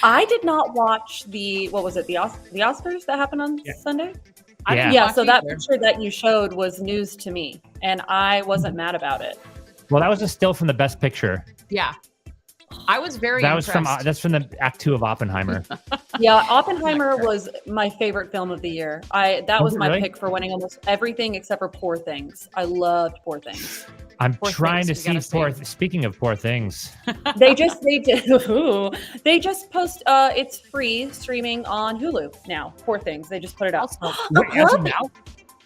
I did not watch what was it? The Oscars that happened on Sunday? I didn't Yeah, watch so that either. picture that you showed was news to me, and I wasn't mad about it. Well, that was a still from the Best Picture. Yeah. I was very That was impressed. that's from the Act 2 of Oppenheimer. Yeah, Oppenheimer was my favorite film of the year. That Was was it my really? pick for winning almost everything except for Poor Things. I loved Poor Things. I'm Poor trying Things, to we see gotta Speaking of poor things, They just post. It's free streaming on Hulu now. Poor Things. They just put it up. Also, Wait, as of now,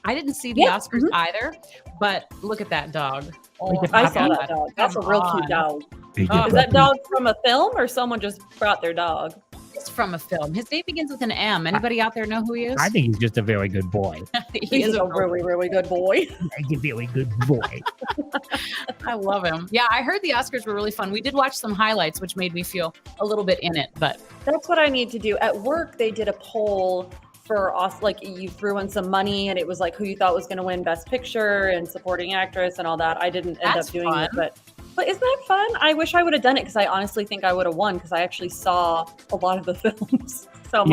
I didn't see the Yeah, Oscars either, but look at that dog. Oh, Look at I that saw dog. that dog. That's a Come real on. cute dog. Big Oh. Is that dog from a film or someone just brought their dog? It's from a film. His name begins with an M. Anybody out there know who he is? I think he's just a very good boy. He He's is a really, really good boy. He's a very good boy. I love him. Yeah, I heard the Oscars were really fun. We did watch some highlights, which made me feel a little bit in it. But That's what I need to do. At work, they did a poll for us, like you threw in some money and it was like who you thought was going to win Best Picture and Supporting Actress and all that. I didn't end up doing it, but isn't that fun? I wish I would have done it because I honestly think I would have won because I actually saw a lot of the films. So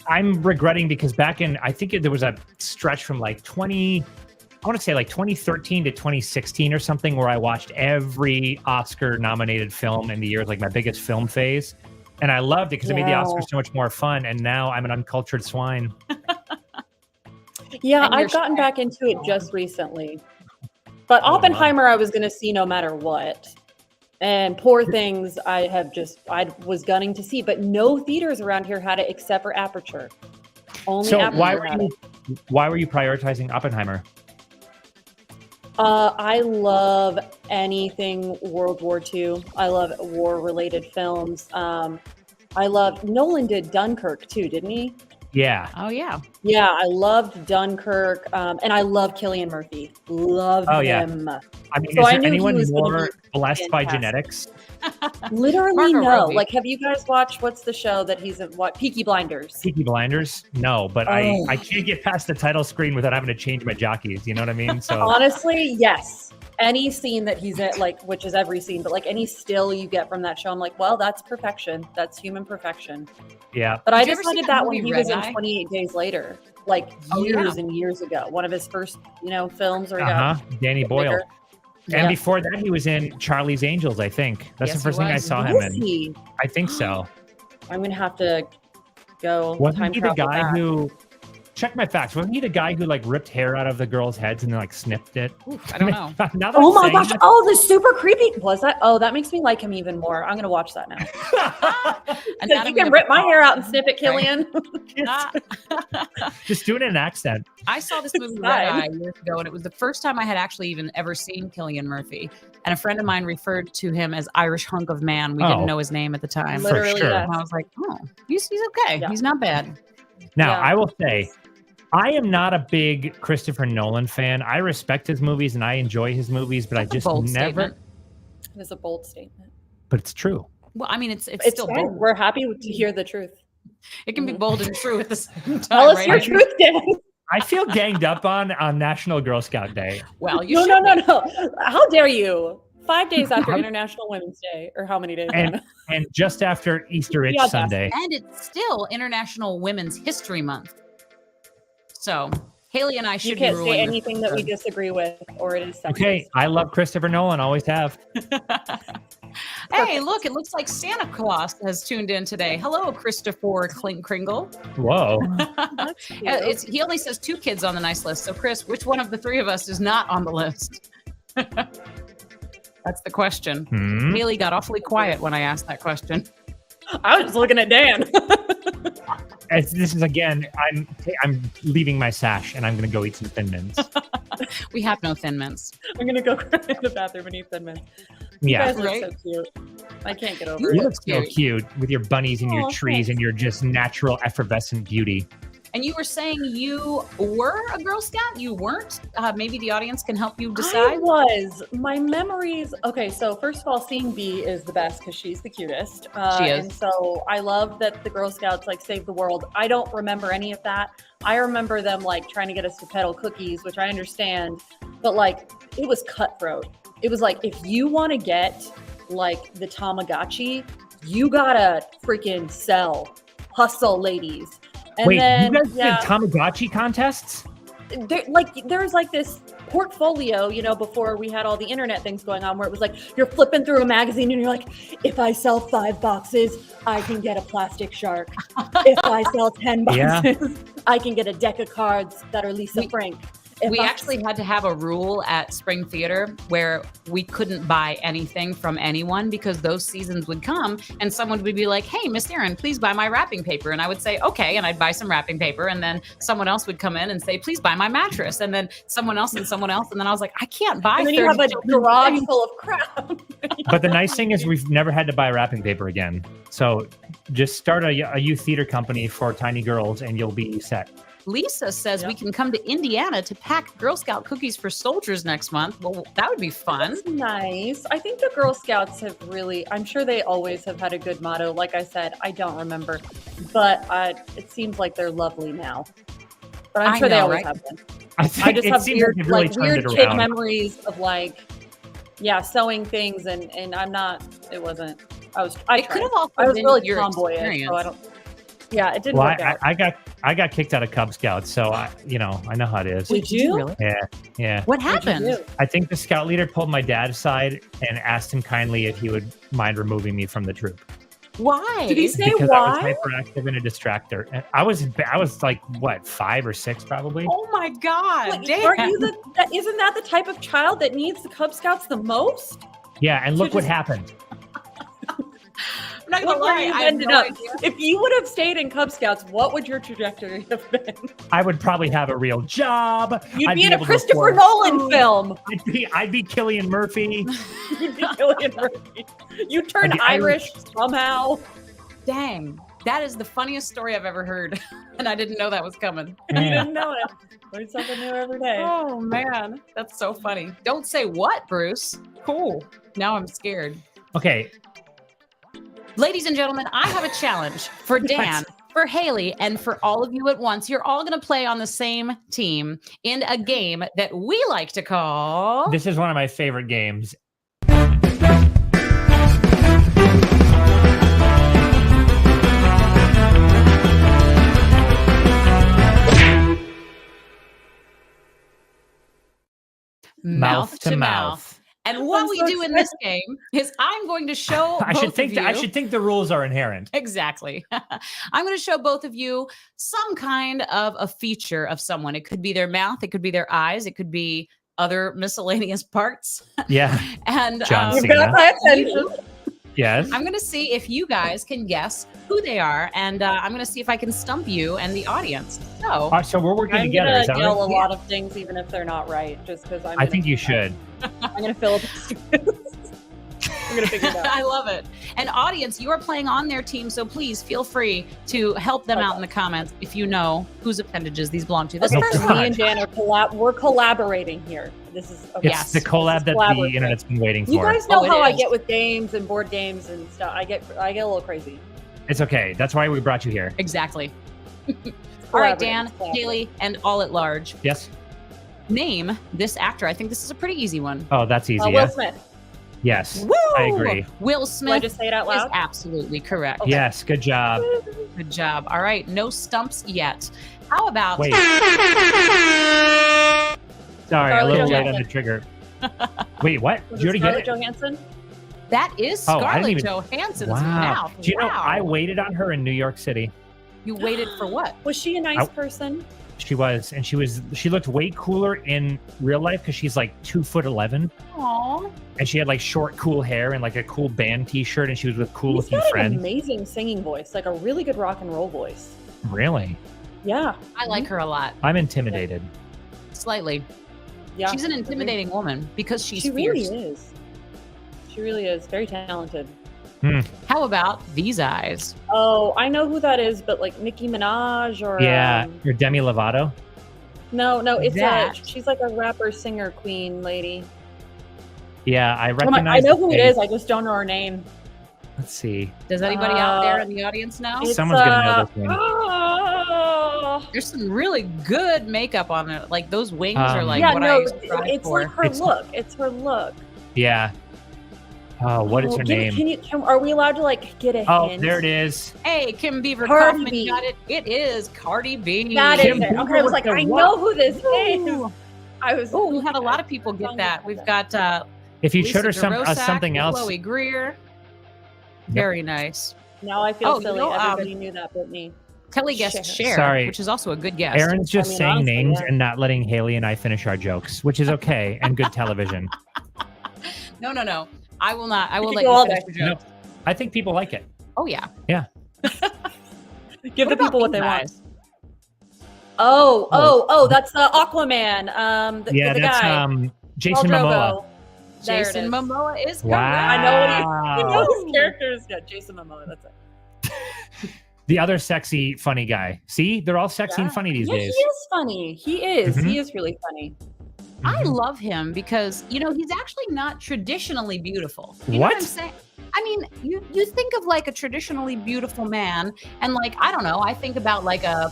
I'm regretting because back in, I think there was a stretch from like 2013 to 2016 or something where I watched every Oscar nominated film in the year, like my biggest film phase. And I loved it because it made the Oscars so much more fun. And now I'm an uncultured swine. Yeah, I've gotten back into it just recently. But Oppenheimer, I was going to see no matter what. And Poor Things, I was gunning to see. But no theaters around here had it except for Aperture. Only Aperture why were you prioritizing Oppenheimer? I love anything World War II. I love war-related films. Nolan did Dunkirk too, didn't he? Yeah. Oh, yeah. Yeah, I loved Dunkirk. And I love Cillian Murphy. Love him. I mean, so is there anyone more blessed by genetics? Literally, no. Robbie. Like, have you guys watched, what's the show that he's in? What? Peaky Blinders. Peaky Blinders? No, but I can't get past the title screen without having to change my jockeys. You know what I mean? So honestly, yes. Any scene that he's in, like, which is every scene, but like any still you get from that show, I'm like, well, that's perfection. That's human perfection. Yeah. But I decided that when he was in 28 Days Later, like years and years ago, one of his first, films where he got Danny Boyle. bigger. And before that, he was in Charlie's Angels, I think. That's the first thing I saw him in. I think so. I'm going to have to go. Wasn't he the guy who... Check my facts. Wasn't he the guy who like ripped hair out of the girl's heads and then like snipped it? Oof, I don't know. Oh my gosh. Oh, the super creepy. Was that? Oh, that makes me like him even more. I'm going to watch that now. You can rip my hair out and snip it, Killian. Just do it in an accent. I saw this movie Red Eye years ago, and it was the first time I had actually even ever seen Cillian Murphy. And a friend of mine referred to him as Irish hunk of man. We didn't know his name at the time. Literally, for sure. yes. And I was like, oh, he's okay. Yeah. He's not bad. Now, I will say, I am not a big Christopher Nolan fan. I respect his movies and I enjoy his movies, but That's I just never. It is a bold statement. But it's true. Well, I mean, it's still fine. bold. We're happy to hear the truth. It can be bold and true at the same time. Tell us your truth, Dan. I feel ganged up on National Girl Scout Day. Well, you No. How dare you? 5 days after International Women's Day, or how many days? And just after Easter Sunday. And it's still International Women's History Month. So Hayley and I should be ruling. You can't say anything that we disagree with, or it is sexist. Okay, I love Christopher Nolan, always have. Hey, look, it looks like Santa Claus has tuned in today. Hello, Christopher Kringle. Whoa. He only says 2 kids on the nice list. So, Chris, which one of the 3 of us is not on the list? That's the question. Hayley got awfully quiet when I asked that question. I was just looking at Dan. This is again, I'm leaving my sash and I'm going to go eat some Thin Mints. We have no Thin Mints. I'm going to go in the bathroom and eat Thin Mints. Yeah. You guys look so cute. I can't get over it. You look so cute with your bunnies and your trees and your just natural effervescent beauty. And you were saying you were a Girl Scout? You weren't? Maybe the audience can help you decide. I was. My memories. Okay, so first of all, seeing Bee is the best because she's the cutest. She is. And so I love that the Girl Scouts like save the world. I don't remember any of that. I remember them like trying to get us to peddle cookies, which I understand. But like, it was cutthroat. It was like, if you want to get like the Tamagotchi, you gotta freaking hustle, ladies. And wait, then, you guys did Tamagotchi contests? There's like this portfolio, before we had all the internet things going on, where it was like you're flipping through a magazine and you're like, if I sell 5 boxes, I can get a plastic shark. If I sell 10 boxes, I can get a deck of cards that are Lisa Frank. We actually had to have a rule at Spring Theater where we couldn't buy anything from anyone because those seasons would come and someone would be like, hey, Miss Erinn, please buy my wrapping paper. And I would say, okay. And I'd buy some wrapping paper. And then someone else would come in and say, please buy my mattress. And then someone else and someone else. And then I was like, I can't buy. And then you have a garage full of crap. But the nice thing is we've never had to buy wrapping paper again. So just start a youth theater company for tiny girls and you'll be set. Lisa says we can come to Indiana to pack Girl Scout cookies for soldiers next month. Well, that would be fun. That's nice. I think the Girl Scouts have really, I'm sure they always have had a good motto. Like I said, I don't remember, but it seems like they're lovely now. But I'm sure they always have been. I just have weird, really weird kid memories of sewing things, and I'm not. It wasn't. I could have also I was been really your tomboyish, experience. so I don't. Yeah, it didn't work out. I got kicked out of Cub Scouts, so I know how it is. Did you really? Yeah. What happened? I think the scout leader pulled my dad aside and asked him kindly if he would mind removing me from the troop. Why? Did he say because why? I was hyperactive and a distractor. And I was like what, 5 or 6 probably. Oh my God! Damn. Aren't you isn't that the type of child that needs the Cub Scouts the most? Yeah, and look what happened. I'm not gonna lie, I ended up. If you would have stayed in Cub Scouts, what would your trajectory have been? I would probably have a real job. You'd be in a Christopher Nolan film. I'd be Cillian Murphy. You'd be Cillian Murphy. You turn Irish somehow. Dang, that is the funniest story I've ever heard, and I didn't know that was coming. You didn't know it. Learn something new every day. Oh man, that's so funny. Don't say what, Bruce. Cool. Now I'm scared. Okay. Ladies and gentlemen, I have a challenge for Dan, for Hayley, and for all of you at once. You're all going to play on the same team in a game that we like to call... This is one of my favorite games. Mouth to mouth. And what we do in this game is I'm going to show I should think the rules are inherent. Exactly. I'm going to show both of you some kind of a feature of someone. It could be their mouth, it could be their eyes, it could be other miscellaneous parts. Yeah. And John Cena. Yes. I'm going to see if you guys can guess who they are, and I'm going to see if I can stump you and the audience. So we're working together. I'm going to yell a lot of things, even if they're not right, just because I think you should. I'm going to filibuster. We're going to figure it out. I love it. And audience, you are playing on their team, so please feel free to help them out in the comments if you know whose appendages these belong to. This person, me and Dan are we're collaborating here. This is it's the collab that the internet's been waiting for. You guys know how I get with games and board games and stuff. I get a little crazy. It's okay. That's why we brought you here. Exactly. All right, Dan, Hayley, and all at large. Yes. Name this actor. I think this is a pretty easy one. Oh, that's easy. Will Smith. Yes. Woo! I agree. Will Smith. Do I just say it out loud? Is absolutely correct. Okay. Yes. Good job. Good job. All right. No stumps yet. How about... Wait. Sorry, a little late on the trigger. Wait, what? Did you already get it? Johansson? That is Scarlett Johansson's mouth. Do you know, I waited on her in New York City. You waited for what? Was she a nice person? She was, and she looked way cooler in real life because she's like 2'11". Aww. And she had like short, cool hair and like a cool band T-shirt, and she was with cool-looking friends. An amazing singing voice, like a really good rock and roll voice. Really? Yeah. I like her a lot. I'm intimidated. Slightly. Yeah. She's an intimidating woman because she's fierce. Really is. She really is. Very talented. How about these eyes? Oh, I know who that is, but like Nicki Minaj or or Demi Lovato. No, it's she's like a rapper, singer, queen lady. Yeah, I recognize. I know who it is. I just don't know her name. Let's see. Does anybody out there in the audience know? Someone's gonna know this one. There's some really good makeup on it. Like those wings are like what I used to try for. Like her look. It's her look. Yeah. Oh, what is her name? Are we allowed to like get a hint? Oh, there it is. Hey, Kim Beaver Cardi Kaufman B. got it. It is Cardi B. That is it. Okay, I was like, I know who this is. We had a lot of people get that. We've got if you Lisa showed her DeRosa, something else. Chloe Greer. Very nice. Now I feel silly. Everybody knew that but me. Kelly guessed Cher, Sorry. which is also a good guess. Erin's just saying honestly, names yeah. and not letting Hayley and I finish our jokes, which is okay and good television. No. I will not. I will could let go you all finish day. your joke. I think people like it. Oh, yeah. Yeah. Give the about people what these they want. guys? Oh, that's the Aquaman. The That's guy. Jason Khal Momoa. Drogo. There it Jason is. Momoa is correct. Wow. I know his characters. Yeah, Jason Momoa. That's it. The other sexy, funny guy. See, they're all sexy and funny these Yeah, days. he is funny. He is. Mhm. He is really funny. I Mhm. love him because, he's actually not traditionally beautiful. You know What? I'm saying? I mean, you think of like a traditionally beautiful man, and like, I don't know, I think about like a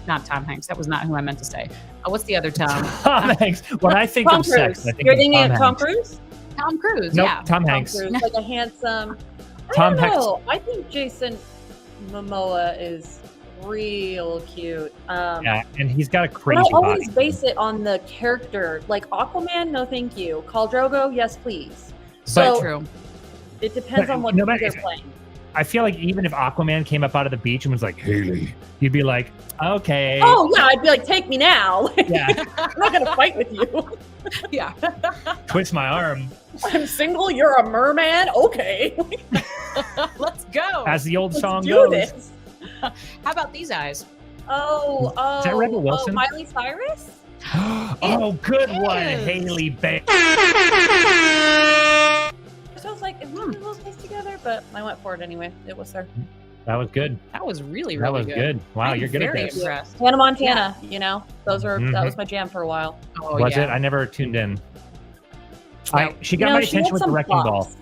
not Tom Hanks. That was not who I meant to say. What's the other Tom? Tom Hanks. When I think Tom of Cruise. sex, I think You're of thinking Tom of Tom Hanks. Cruise? Tom Cruise, Nope, yeah. Tom Hanks. Tom Cruise, like a handsome. Tom I don't Hanks. know. I think Jason Momoa is real cute. Yeah, and he's got a But crazy I always body. base it on the character. Like Aquaman, no thank you. Khal Drogo, yes please. So True. it depends But on what no matter- they're playing. I feel like even if Aquaman came up out of the beach and was like, Hayley, you'd be like, okay. Oh yeah, I'd be like, take me now. Yeah, I'm not gonna fight with you. Yeah. twist my arm. I'm single. You're a merman. Okay, Let's go. As the old let's song do goes. this. How about these eyes? Oh, Is that Rebel Wilson? Miley Cyrus. Oh, good one, is. Hayley Bales. So I was like, is one of those guys together? But I went for it anyway. It was her. That was good. That was really, That really was good. Wow, I'm you're good at very this. impressed. Hannah Montana. You know, those are Mhm. that was my jam for a while. Oh, Was yeah. it? I never tuned in. Well, She got You know, my she had attention with the some Wrecking Ball. flops.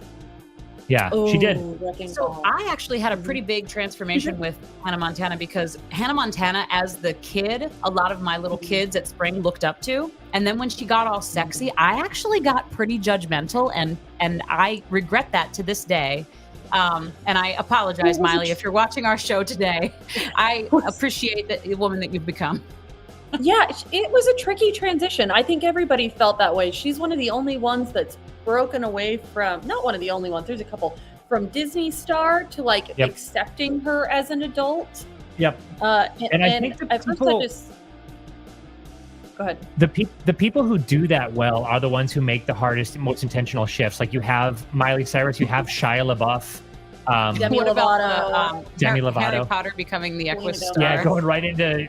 Yeah, she did. Ooh, Wrecking So Ball. I actually had a pretty big transformation with Hannah Montana because Hannah Montana, as the kid, a lot of my little kids at Spring looked up to. And then when she got all sexy, I actually got pretty judgmental, and I regret that to this day. And I apologize, Miley, if you're watching our show today. I appreciate the woman that you've become. Yeah, it was a tricky transition. I think everybody felt that way. She's one of the only ones that's broken away from, not one of the only ones, there's a couple, from Disney star to like Yep. accepting her as an adult. Yep. And I think the at first people- I just, go ahead. The people who do that well are the ones who make the hardest, most intentional shifts. Like you have Miley Cyrus, you have Shia LaBeouf. Demi What about Lovato. Demi Harry Lovato. Potter becoming the Selena Equus Gomez. star? Yeah, going right into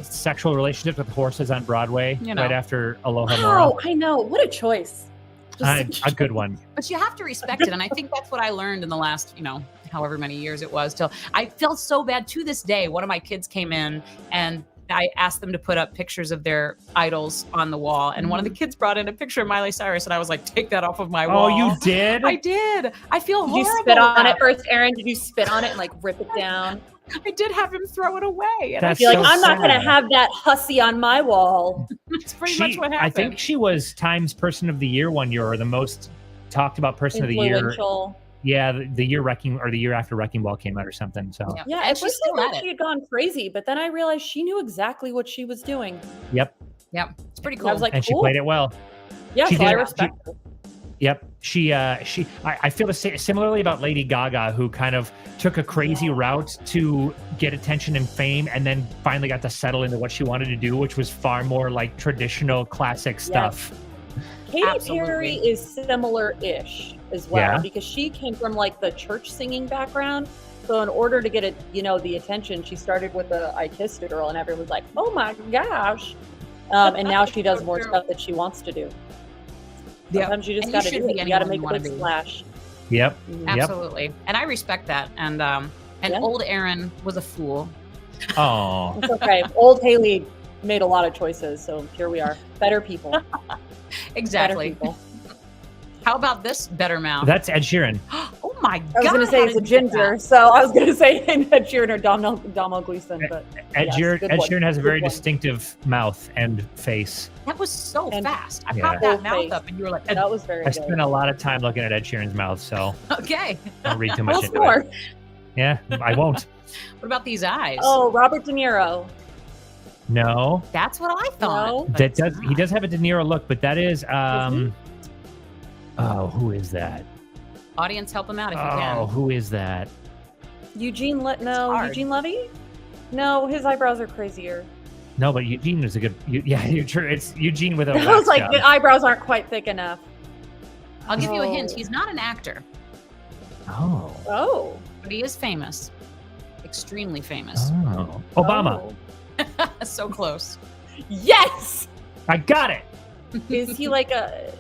sexual relationships with horses on Broadway You know. right after Aloha Wow, Mora. I know. What a choice. A good one. But you have to respect it. And I think that's what I learned in the last, however many years it was. Till I felt so bad to this day. One of my kids came in and I asked them to put up pictures of their idols on the wall. And one of the kids brought in a picture of Miley Cyrus. And I was like, take that off of my wall. Oh, you did? I did. I feel Did horrible. you spit on now. it first, Erinn? Did you spit on it and like rip it down? I did have him throw it away. And That's You're like, so I'm not going to sad. have that hussy on my wall. that's pretty much what happened. I think she was Times Person of the Year one year, or the most talked about person of the year. Influential. Yeah, the year after Wrecking Ball came out or something. So Yeah. Yeah, And at she's first I still at thought it. she had gone crazy, but then I realized she knew exactly what she was doing. yep, It's pretty And cool. I was like, and she cool. played it well. Yeah, she so I did- respect her. Yep. I feel similarly about Lady Gaga, who kind of took a crazy route to get attention and fame, and then finally got to settle into what she wanted to do, which was far more like traditional classic stuff. Katy Absolutely. Perry is similar-ish as well, Yeah. because she came from like the church singing background. So in order to get it, the attention, she started with the "I Kissed a Girl," and everyone was like, "Oh my gosh!" And now she does more true. stuff that she wants to do. Yeah. Sometimes you just And you got to shouldn't do be it. You got to anyone make you a wanna big be. splash. Yep. Mhm. Yep. Absolutely. And I respect that. And Yeah. old Erinn was a fool. Oh, It's okay. Old Hayley made a lot of choices, so here we are. Better people. Better Exactly. people. How about this better mouth? that's Ed Sheeran. Oh my God. I was going to say how it's a did you get ginger, that? so I was going to say Ed Sheeran or Domo Gleason, but Ed Yes, Sheeran. good Ed one. Sheeran has a Good very one. distinctive mouth and face. That was so And- fast. I Yeah. popped that Full mouth face. up and you were like, that was very I good. spent a lot of time looking at Ed Sheeran's mouth, so okay. don't read too much Tell us into more. it. Yeah, I won't. What about these eyes? Oh, Robert De Niro. No, That's what I thought. No. but that it's does. He not. does have a De Niro look, but that is. he? Oh, who is that? Audience, help him out if you Oh, can. who is that? Eugene hard. Levy? No, his eyebrows are crazier. No, but Eugene was a good. You're true. It's Eugene with a. I was like, the eyebrows aren't quite thick enough. I'll give you a hint. He's not an actor. Oh. But he is famous. Extremely famous. Oh. Obama. Oh. So close. Yes! I got it. Is he like a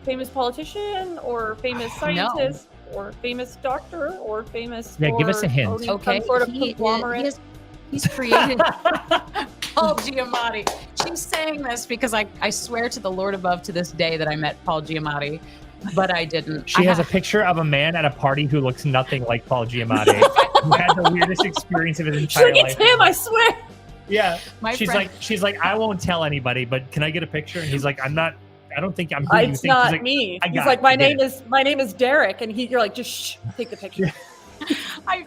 famous politician or famous scientist or famous doctor or famous? Yeah, give us a hint. Okay. Some sort of conglomerate. He's created Paul Giamatti. She's saying this because I swear to the Lord above to this day that I met Paul Giamatti, but I didn't. She has a picture of a man at a party who looks nothing like Paul Giamatti, who had the weirdest experience of his entire life. It's him, I swear. Yeah. My she's friend- like, I won't tell anybody, but can I get a picture? And he's like, I don't think I'm who you It's think. not He's like, me. I He's got like, it. my I get name is Derek, and you're like, just shh, take the picture.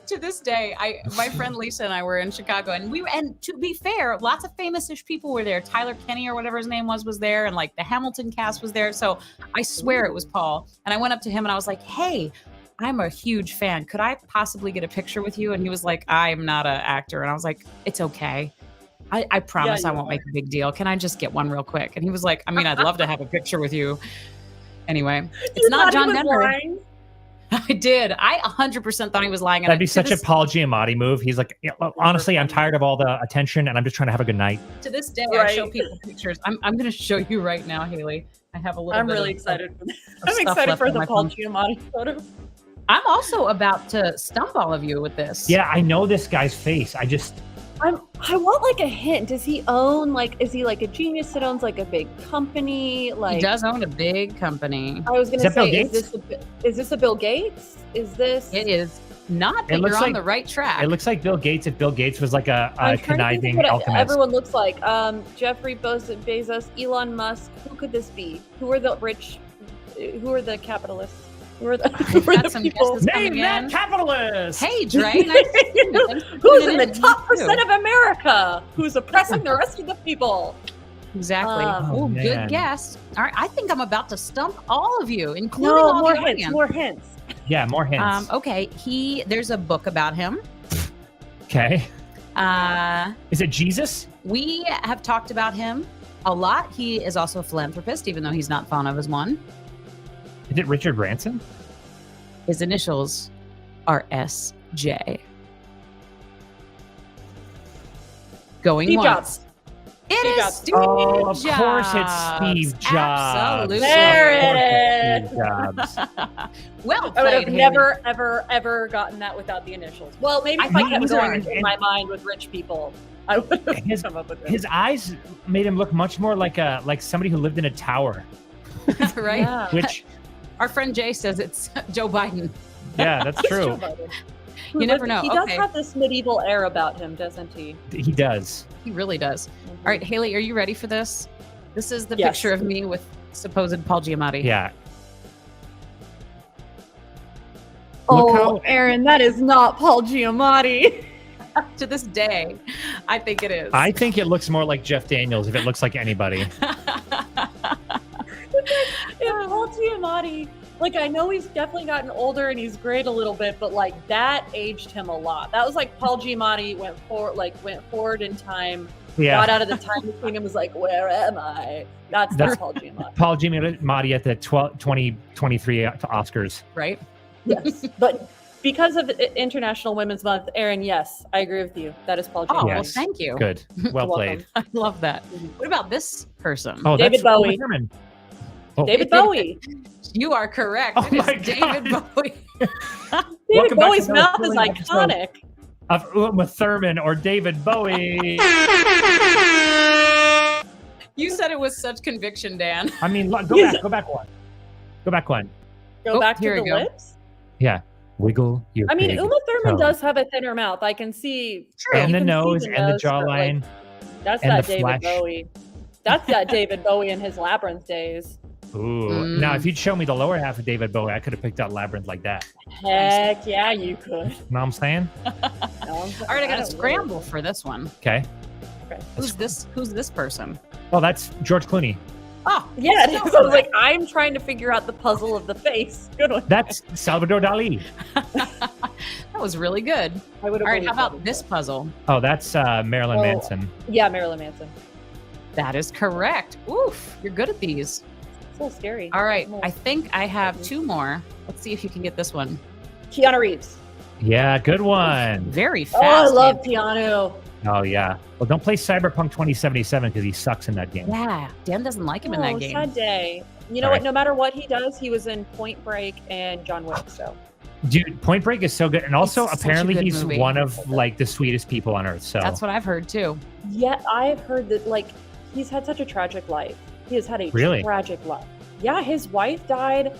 To this day, my friend Lisa and I were in Chicago, and to be fair, lots of famous-ish people were there. Tyler Kenny or whatever his name was there, and like the Hamilton cast was there. So I swear it was Paul. And I went up to him and I was like, "Hey, I'm a huge fan. Could I possibly get a picture with you?" And he was like, "I'm not an actor." And I was like, "It's okay. I promise I won't make a big deal. Can I just get one real quick?" And he was like, "I mean, I'd love to have a picture with you." Anyway, it's not John Denver. Lying? I did. I 100% thought he was lying. That'd be such a Paul Giamatti move. He's like, honestly, I'm tired of all the attention, and I'm just trying to have a good night. To this day, I show people pictures. I'm going to show you right now, Haley. I have a little. I'm bit really of, excited for this. of I'm stuff excited left for on the my Paul phone. Giamatti photo. I'm also about to stump all of you with this. Yeah, I know this guy's face. I want like a hint. Does he own is he like a genius that owns like a big company? Like he does own a big company. I was gonna Is that Bill say, Gates? is this a Bill Gates? Is this? It is not, but It looks you're on like- the right track. It looks like Bill Gates if Bill Gates was like a I'm trying to think conniving of what alchemist. everyone looks like. Jeffrey Bezos, Elon Musk. Who could this be? Who are the rich? Who are the capitalists? Who are the, who are got the some people? guesses. Name coming that in. capitalist! Hey, Dre. Nice to see you. Thanks for Who's tuning in the in. top You too. percent of America? Who's oppressing the rest of the people? Exactly. Oh, Ooh, man. good guess. All right, I think I'm about to stump all of you, including all more the hints. audience. More hints. Yeah, more hints. Okay, there's a book about him. Okay. Uh, Is it Jesus? we have talked about him a lot. He is also a philanthropist, even though he's not thought of as one. Is it Richard Branson? His initials are SJ. Going Steve once. Jobs. It Steve is Jobs. Steve Oh, of Jobs. course it's Steve Jobs. Absolutely. There it Of course it's Steve Jobs. Well I would played, have Haley. never, ever gotten that without the initials. Well, maybe if I Me kept either, going in and- my mind with rich people, I would have His- come up with it. His eyes made him look much more like somebody who lived in a tower. right? Yeah. Which, Our friend Jay says it's Joe Biden. yeah, that's true. You never know. He does Okay. have this medieval air about him, doesn't he? He does. He really does. All right, Haley, are you ready for this? This is the Yes. picture of me with supposed Paul Giamatti. Yeah. Look Oh, how- Erinn, that is not Paul Giamatti. To this day, I think it is. I think it looks more like Jeff Daniels if it looks like anybody. If Paul Giamatti, I know he's definitely gotten older and he's grayed a little bit, but that aged him a lot. That was like Paul Giamatti went forward in time, Yeah. got out of the time machine and was like, "Where am I?" That's Paul Giamatti. Paul Giamatti at the 2023 Oscars. right? Yes, but because of International Women's Month, Erinn, yes, I agree with you. That is Paul Oh, Giamatti. well, Yes. thank you. Good. Well You're played. I love that. What about this person? Oh, David that's Bowie. Uma Thurman. Oh, David Bowie. You are correct. Oh It is my David God. Bowie. David Welcome back Bowie's to mouth another is thrilling episode. iconic. Of Uma Thurman or David Bowie. You said it with such conviction, Dan. I mean, go back one. Go back one. Go Oh, back to here the we go. lips. Yeah. Wiggle your I mean, big Uma Thurman toe. does have a thinner mouth. I can see. And you the can see nose and the nose, but, jawline. That's and that the David flesh. Bowie. That's that David Bowie in his Labyrinth days. Ooh. Now, if you'd show me the lower half of David Bowie, I could have picked out Labyrinth like that. Heck yeah, you could. Know what I'm saying? No, All right, I got to scramble for this one. Okay. Who's this person? Oh, that's George Clooney. Oh, Yeah, so it is. I was like, I'm trying to figure out the puzzle of the face. Good one. That's Salvador Dali. That was really good. I would All have right, how about this puzzle? Oh, that's Marilyn Manson. Yeah, Marilyn Manson. That is correct. Oof, you're good at these. So scary. All right, I think I have 2 more. Let's see if you can get this one. Keanu Reeves. Yeah, good one. Very fast. Oh, I love Dan. Keanu. Oh, yeah. Well, don't play Cyberpunk 2077 because he sucks in that game. Yeah, Dan doesn't like him in that game. Sad day. You know All what? right. No matter what he does, he was in Point Break and John Wick. So Dude, Point Break is so good. And also, It's such a apparently, good he's movie. one of, like, the sweetest people on earth. So That's what I've heard too. yeah, I've heard that like he's had such a tragic life. He has had a Really? tragic life. Yeah, his wife died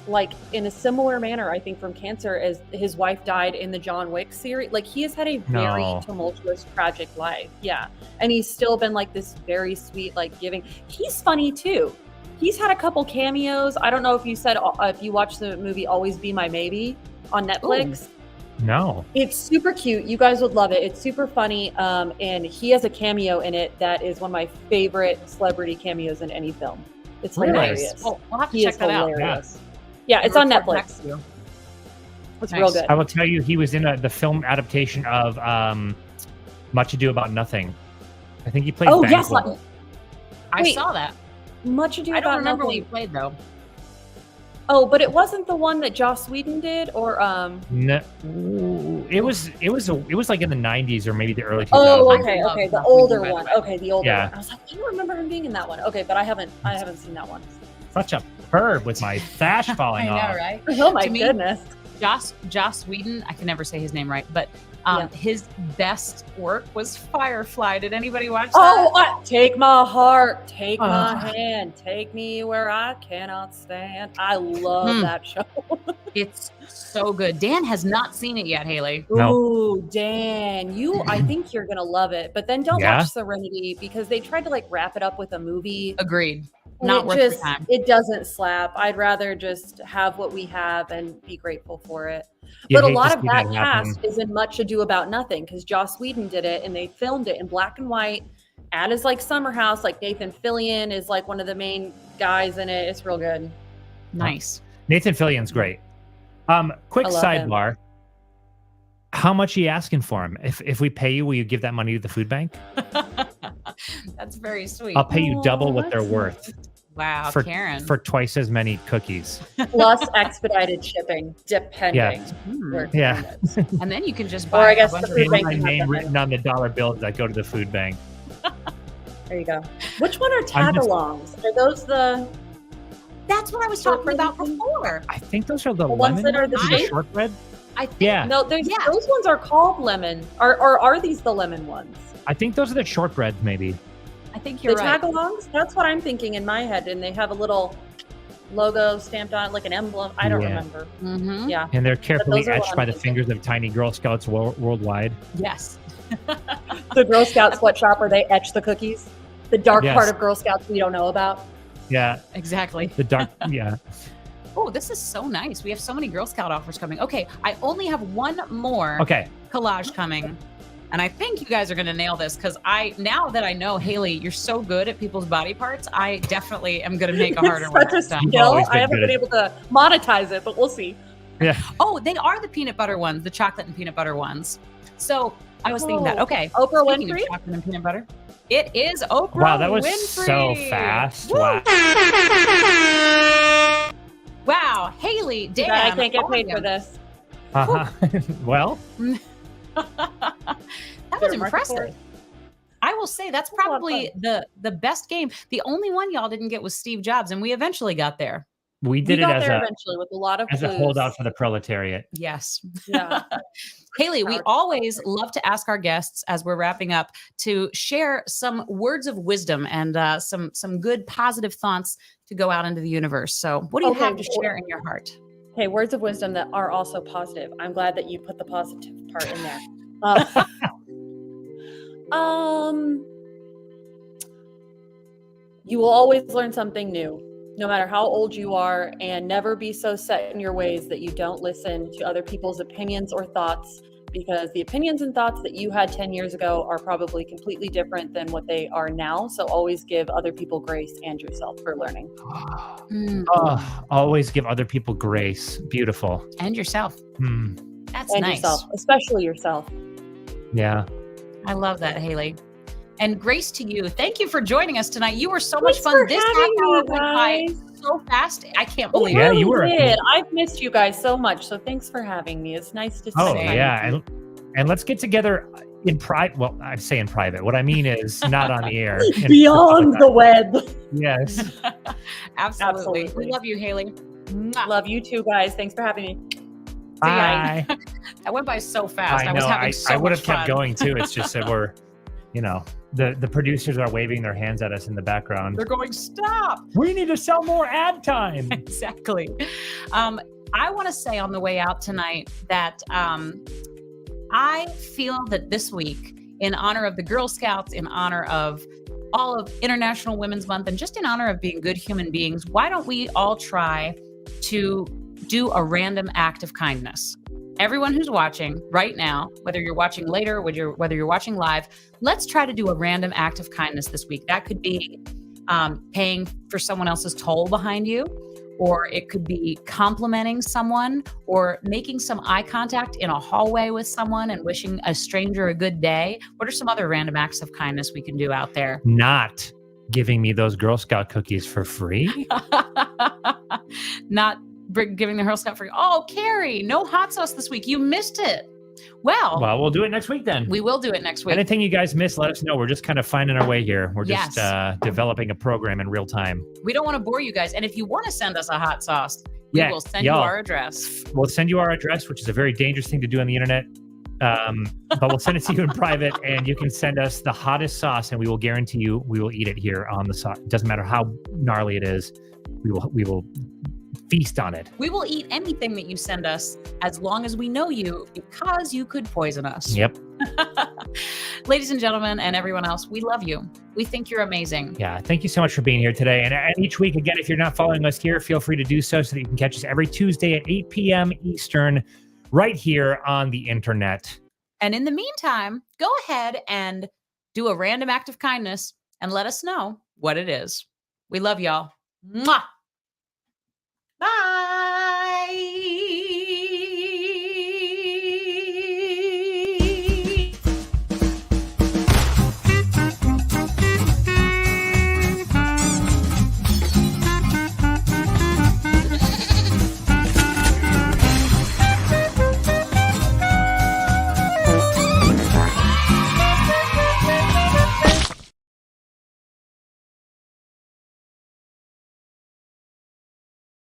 like in a similar manner, I think, from cancer as his wife died in the John Wick series. Like he has had a very No. tumultuous, tragic life. Yeah. And he's still been like this very sweet, like giving. He's funny too. He's had a couple cameos. I don't know if you said if you watched the movie Always Be My Maybe on Netflix. no. It's super cute. You guys would love it. It's super funny. And he has a cameo in it that is one of my favorite celebrity cameos in any film. It's Really? hilarious. Well, we'll have to He check is that out. hilarious. Yeah, it's on Report back Netflix. to you. It's Nice. real good. I will tell you, he was in the film adaptation of Much Ado About Nothing. I think he played Oh, yes. Banquo. I Wait. saw that. Much Ado I don't About remember what you Nothing. played though. Oh, but it wasn't the one that Joss Whedon did, or No, it was like in the 90s or maybe the early 2000s. oh, I okay, love okay, the Joss older Whedon, by one. the way. Okay, the older Yeah. one. I was like, I don't remember him being in that one. Okay, but I haven't seen that one. Such a perv with my sash falling off. right? Oh my To me, goodness. Joss Whedon, I can never say his name right, but Yeah. his best work was Firefly. Did anybody watch that? Oh, take my heart, take Oh. my hand, take me where I cannot stand. I love that show. It's so good. Dan has not seen it yet, Haley. No. Ooh, Dan, I think you're gonna love it. But then don't Yeah? watch Serenity because they tried to like wrap it up with a movie. Agreed. and Not it worth just, the time. It doesn't slap. I'd rather just have what we have and be grateful for it. You'd But a hate to lot of see that happen. cast is in Much Ado About Nothing because Joss Whedon did it and they filmed it in black and white. Anna's like Summer House, like Nathan Fillion is like one of the main guys in it. It's real good. Nice. Nathan Fillion's great. Quick I love him. sidebar. How much are you asking for him? If we pay you, will you give that money to the food bank? That's very sweet. I'll pay you double Oh, what they're that's worth Wow, for Karen. for twice as many cookies. Plus expedited shipping, depending. Yeah. where Yeah. it is. And then you can just Or buy I a guess bunch the of food And bank my can have name that. written on the dollar bills that go to the food bank. There you go. Which one are I'm just- tag-alongs? Are those the That's what I was talking about before. I think those are the ones lemon that are the ones, shape? shortbread. I think Yeah, no? Yeah. Those ones are called lemon. Or are these the lemon ones? I think those are the shortbreads, maybe. I think The you're right. tag-alongs? That's what I'm thinking in my head, and they have a little logo stamped on it, like an emblem. I don't Yeah. remember. Mm-hmm. Yeah. And they're carefully those are what etched I'm by the thinking. fingers of tiny Girl Scouts worldwide. Yes. The Girl Scout sweatshop where they etch the cookies. The dark Yes. part of Girl Scouts we don't know about. Yeah, Exactly. the dark. Yeah. Oh, this is so nice. We have so many Girl Scout offers coming. Okay, I only have one more Okay. collage coming. And I think you guys are going to nail this because now that I know, Haley, you're so good at people's body parts, I definitely am going to make a harder one Such a this time. skill. always been I haven't good been able to monetize it, but we'll see. Yeah. Oh, they are the peanut butter ones, the chocolate and peanut butter ones. So I was thinking that. Oh, Okay. Oprah Speaking of Winfrey? chocolate and peanut butter, it is Oprah Wow, that was Winfrey. so fast. Woo! Wow. Wow, Haley, damn. I can't get paid Oregon. for this. Uh-huh. Well, That was Better market for impressive. it. I will say that's a lot of probably the best game. The only one y'all didn't get was Steve Jobs, and we eventually got there. we We did it got as there a eventually with a lot of as a clues. holdout for the proletariat. Yes. Yeah. Haley, we Power. always love to ask our guests as we're wrapping up to share some words of wisdom and some good positive thoughts to go out into the universe. So what do you Okay, have to share in your heart? Hey, words of wisdom that are also positive. I'm glad that you put the positive part in there. You will always learn something new, no matter how old you are, and never be so set in your ways that you don't listen to other people's opinions or thoughts, because the opinions and thoughts that you had 10 years ago are probably completely different than what they are now. So always give other people grace and yourself for learning. Mm, Oh, always give other people grace. Beautiful. and yourself. Hmm. That's and nice. yourself, especially yourself. Yeah. I love that, Hayley. And Grace, to you, thank you for joining us tonight. You were so much Thanks fun. for This half having hour me, went by guys. so fast. I can't It believe Yeah, it. you were- did. I've missed you guys so much. So thanks for having me. It's nice to Oh, spend time yeah. with you. And let's get together in private. Well, I say in private. What I mean is not on the air. Beyond the web. Yes. Absolutely. Absolutely. We love you, Hayley. Mwah. Love you too, guys. Thanks for having me. Bye. That went by so fast. I was know. having so I would much have kept fun. going too. It's just that we're, the producers are waving their hands at us in the background. They're going, stop. We need to sell more ad time. Exactly. I want to say on the way out tonight that I feel that this week, in honor of the Girl Scouts, in honor of all of International Women's Month, and just in honor of being good human beings, why don't we all try to do a random act of kindness? Everyone who's watching right now, whether you're watching later, whether you're watching live, let's try to do a random act of kindness this week. That could be paying for someone else's toll behind you, or it could be complimenting someone, or making some eye contact in a hallway with someone and wishing a stranger a good day. What are some other random acts of kindness we can do out there? Not giving me those Girl Scout cookies for free. Not giving the Girl Scout free. Oh, Carrie, no hot sauce this week. You missed it. Well, We'll do it next week then. we will do it next week. Anything you guys miss, let us know. We're just kind of finding our way here. We're just developing a program in real time. We don't want to bore you guys. And if you want to send us a hot sauce, we will send you our address. We'll send you our address, which is a very dangerous thing to do on the internet. But we'll send it to you in private, and you can send us the hottest sauce, and we will guarantee you we will eat it here on the sauce. It doesn't matter how gnarly it is. We will feast on it. We will eat anything that you send us as long as we know you, because you could poison us. Yep. Ladies and gentlemen, and everyone else, we love you. We think you're amazing. Yeah. Thank you so much for being here today. And each week, again, if you're not following us here, feel free to do so that you can catch us every Tuesday at 8 p.m. Eastern, right here on the internet. And in the meantime, go ahead and do a random act of kindness and let us know what it is. We love y'all. Mwah! Bye.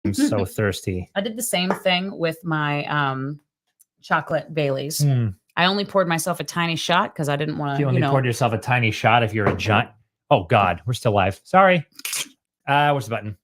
I'm so thirsty. I did the same thing with my chocolate Baileys. Mm. I only poured myself a tiny shot because I didn't want to, You only poured yourself a tiny shot if you're a giant. Oh, God. We're still live. Sorry. Where's the button?